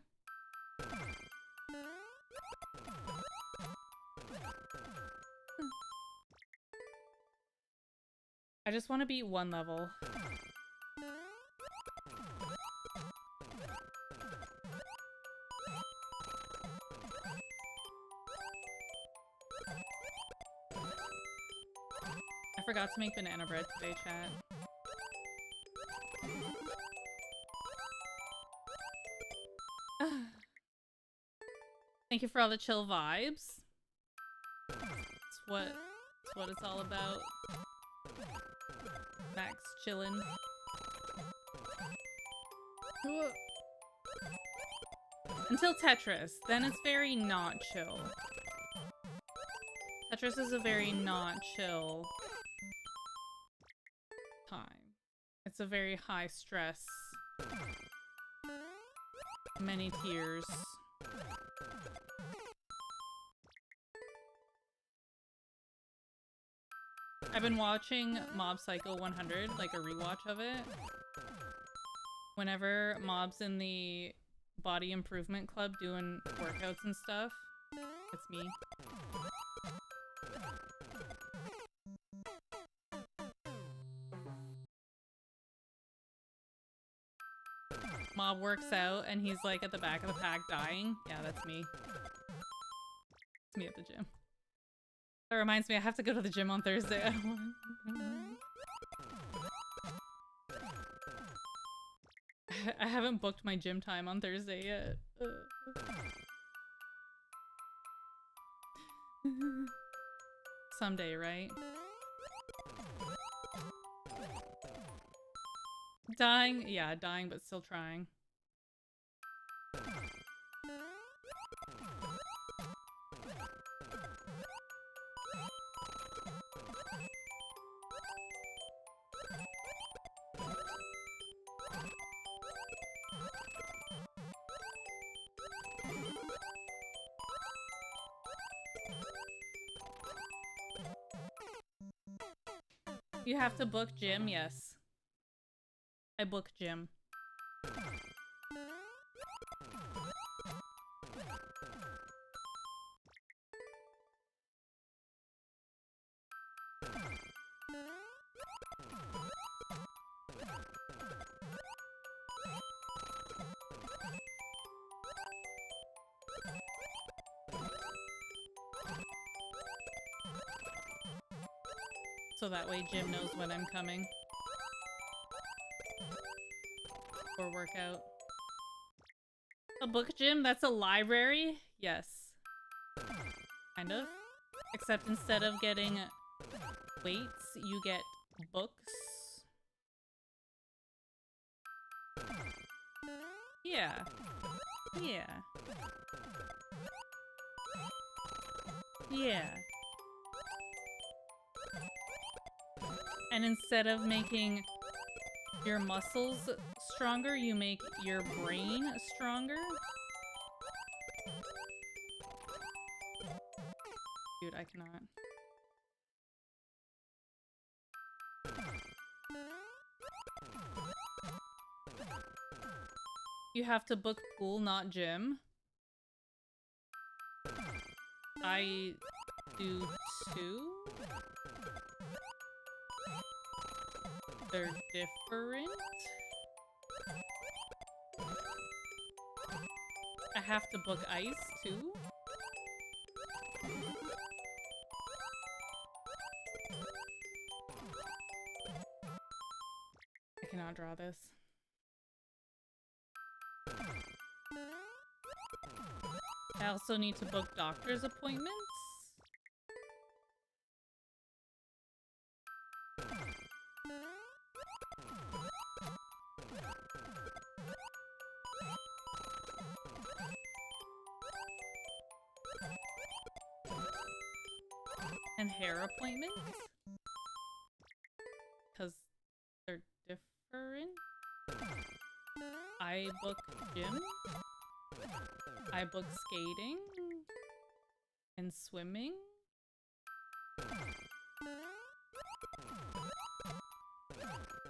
Speaker 1: I just want to beat one level. I forgot to make banana bread today, chat. Thank you for all the chill vibes. It's what it's all about. Max chillin'. Until Tetris, then it's very not chill. Tetris is a very not chill time. It's a very high stress. Many tears. I've been watching Mob Psycho 100, like a rewatch of it. Whenever Mob's in the body improvement club doing workouts and stuff, it's me. Mob works out and he's like at the back of the pack dying. Yeah, that's me. It's me at the gym. That reminds me, I have to go to the gym on Thursday. I haven't booked my gym time on Thursday yet. Someday, right? Dying? Yeah, dying, but still trying. You have to book gym? Yes. I book gym. So that way Jim knows when I'm coming. For workout. A book gym? That's a library? Yes. Kind of. Except instead of getting weights, you get books. Yeah. Yeah. Yeah. And instead of making your muscles stronger, you make your brain stronger. Dude, I cannot. You have to book pool, not gym. I do too. They're different. I have to book ice too. I cannot draw this. I also need to book doctor's appointments. And hair appointments? Because they're different? I book gym. I book skating and swimming.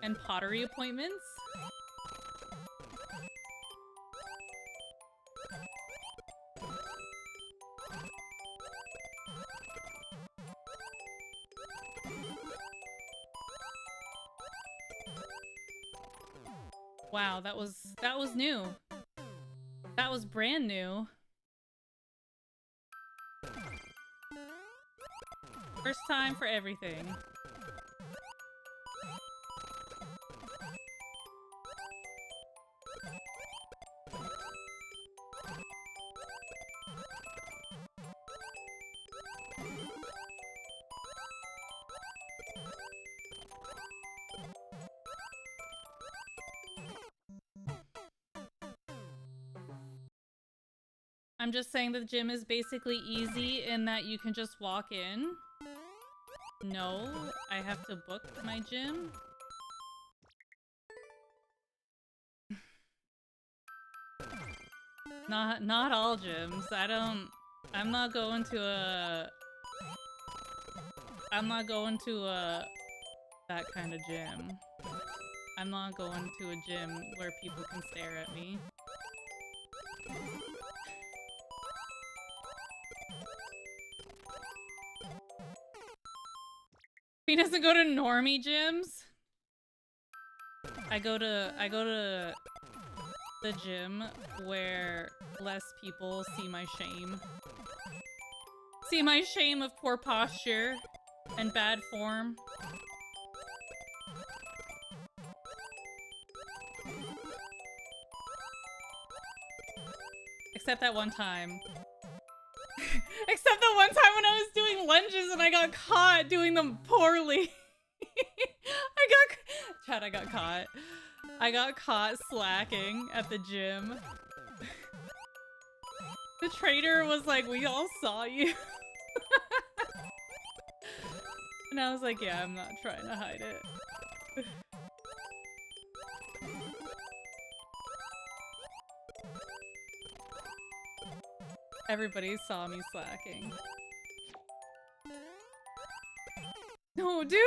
Speaker 1: And pottery appointments. Wow, that was new. That was brand new. First time for everything. I'm just saying the gym is basically easy in that you can just walk in. No, I have to book my gym. Not all gyms. I'm not going to that kind of gym. I'm not going to a gym where people can stare at me. He doesn't go to normie gyms. I go to the gym where less people see my shame. See my shame of poor posture and bad form. Except that one time. Except the one time when I was doing lunges and I got caught doing them poorly. I got caught. I got caught slacking at the gym. The trainer was like, we all saw you. And I was like, yeah, I'm not trying to hide it. Everybody saw me slacking. No, dude!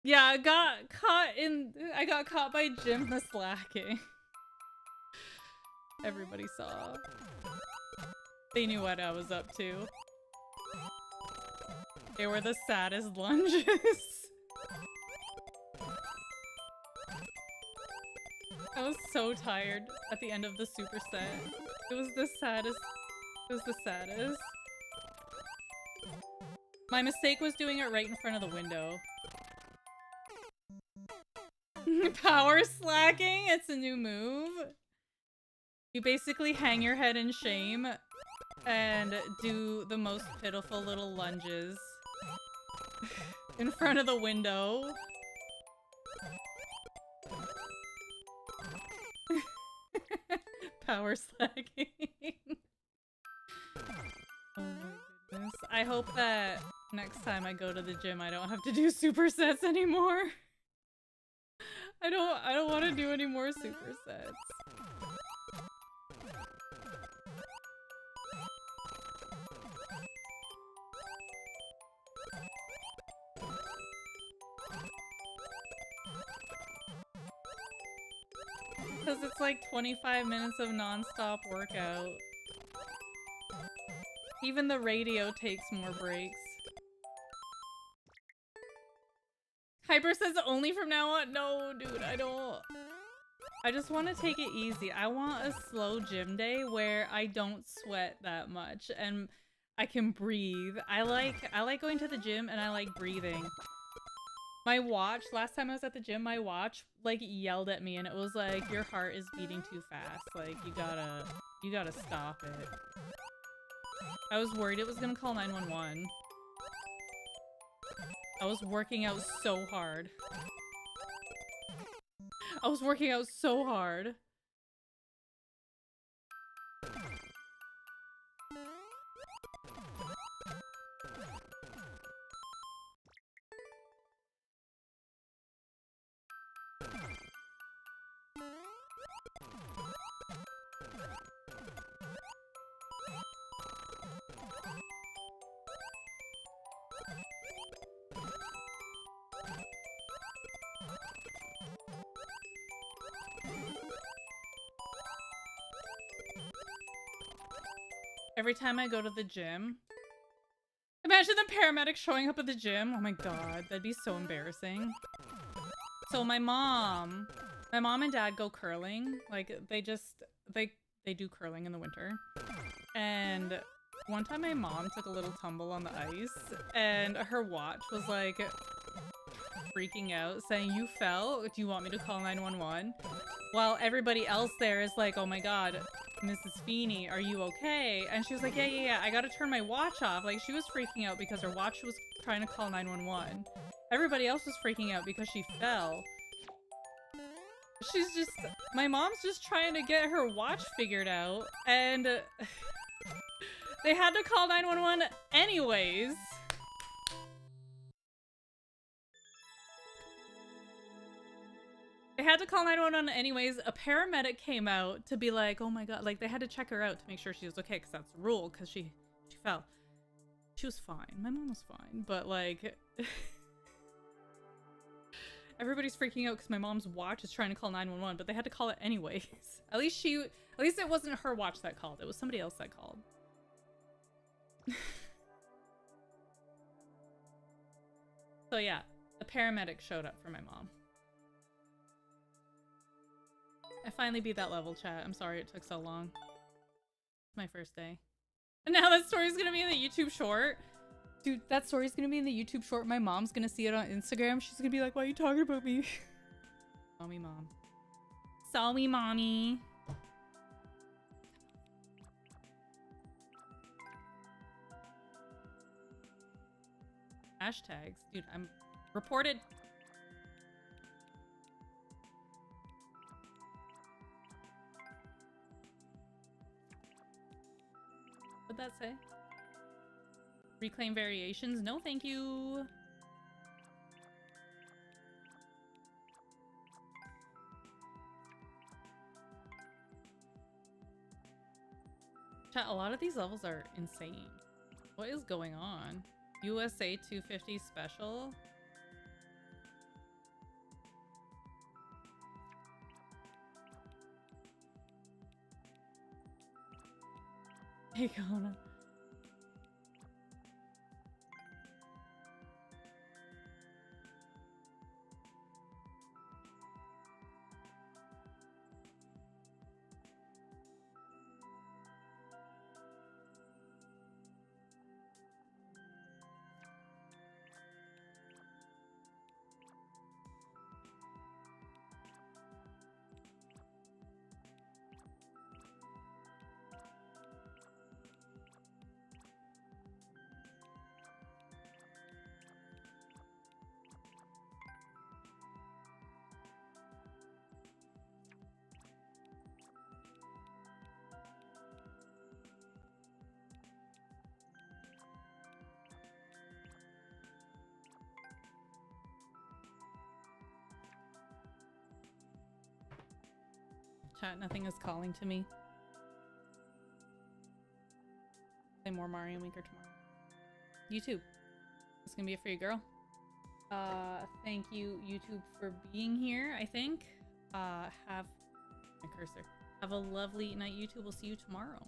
Speaker 1: Yeah, I got caught by Jim the slacking. Everybody saw. They knew what I was up to. They were the saddest lunges. I was so tired at the end of the superset. It was the saddest. It was the saddest. My mistake was doing it right in front of the window. Power slacking? It's a new move. You basically hang your head in shame and do the most pitiful little lunges in front of the window. Power slacking. Oh my goodness. I hope that next time I go to the gym I don't have to do supersets anymore. I don't want to do any more supersets. Because it's like 25 minutes of non-stop workout. Even the radio takes more breaks. Hyper says only from now on. No, dude, I don't. I just want to take it easy. I want a slow gym day where I don't sweat that much and I can breathe. I like going to the gym and I like breathing. My watch, last time I was at the gym, my watch like yelled at me and it was like, your heart is beating too fast. Like you gotta stop it. I was worried it was gonna call 911. I was working out so hard. I was working out so hard. Every time I go to the gym, imagine the paramedic showing up at the gym. Oh my god, that'd be so embarrassing. So my mom and dad go curling. Like they do curling in the winter. And one time my mom took a little tumble on the ice and her watch was like freaking out saying, "You fell? Do you want me to call 911?" While everybody else there is like, "Oh my god, Mrs. Feeney, are you okay?" And she was like, yeah, I gotta turn my watch off. Like, she was freaking out because her watch was trying to call 911. Everybody else was freaking out because she fell. She's just... My mom's just trying to get her watch figured out, and... they had to call 911 anyways. They had to call 911 anyways. A paramedic came out to be like, oh my god, like they had to check her out to make sure she was okay, because that's the rule, because she fell. She was fine. My mom was fine, but like everybody's freaking out because my mom's watch is trying to call 911, but they had to call it anyways. At least it wasn't her watch that called. It was somebody else that called. So yeah, the paramedic showed up for my mom. I finally beat that level, chat. I'm sorry it took so long. My first day. And now that story's gonna be in the YouTube short. Dude, that story's gonna be in the YouTube short. My mom's gonna see it on Instagram. She's gonna be like, why are you talking about me? Sorry, mom. Sorry, mommy. Hashtags. Dude, I'm reported. What'd that say? Reclaim variations? No, thank you. Chat, a lot of these levels are insane. What is going on? USA 250 special? Hey, Kona. Chat, nothing is calling to me. Play more Mario Maker tomorrow. YouTube. It's gonna be a free girl. Thank you, YouTube, for being here, I think. Have my cursor. Have a lovely night, YouTube. We'll see you tomorrow.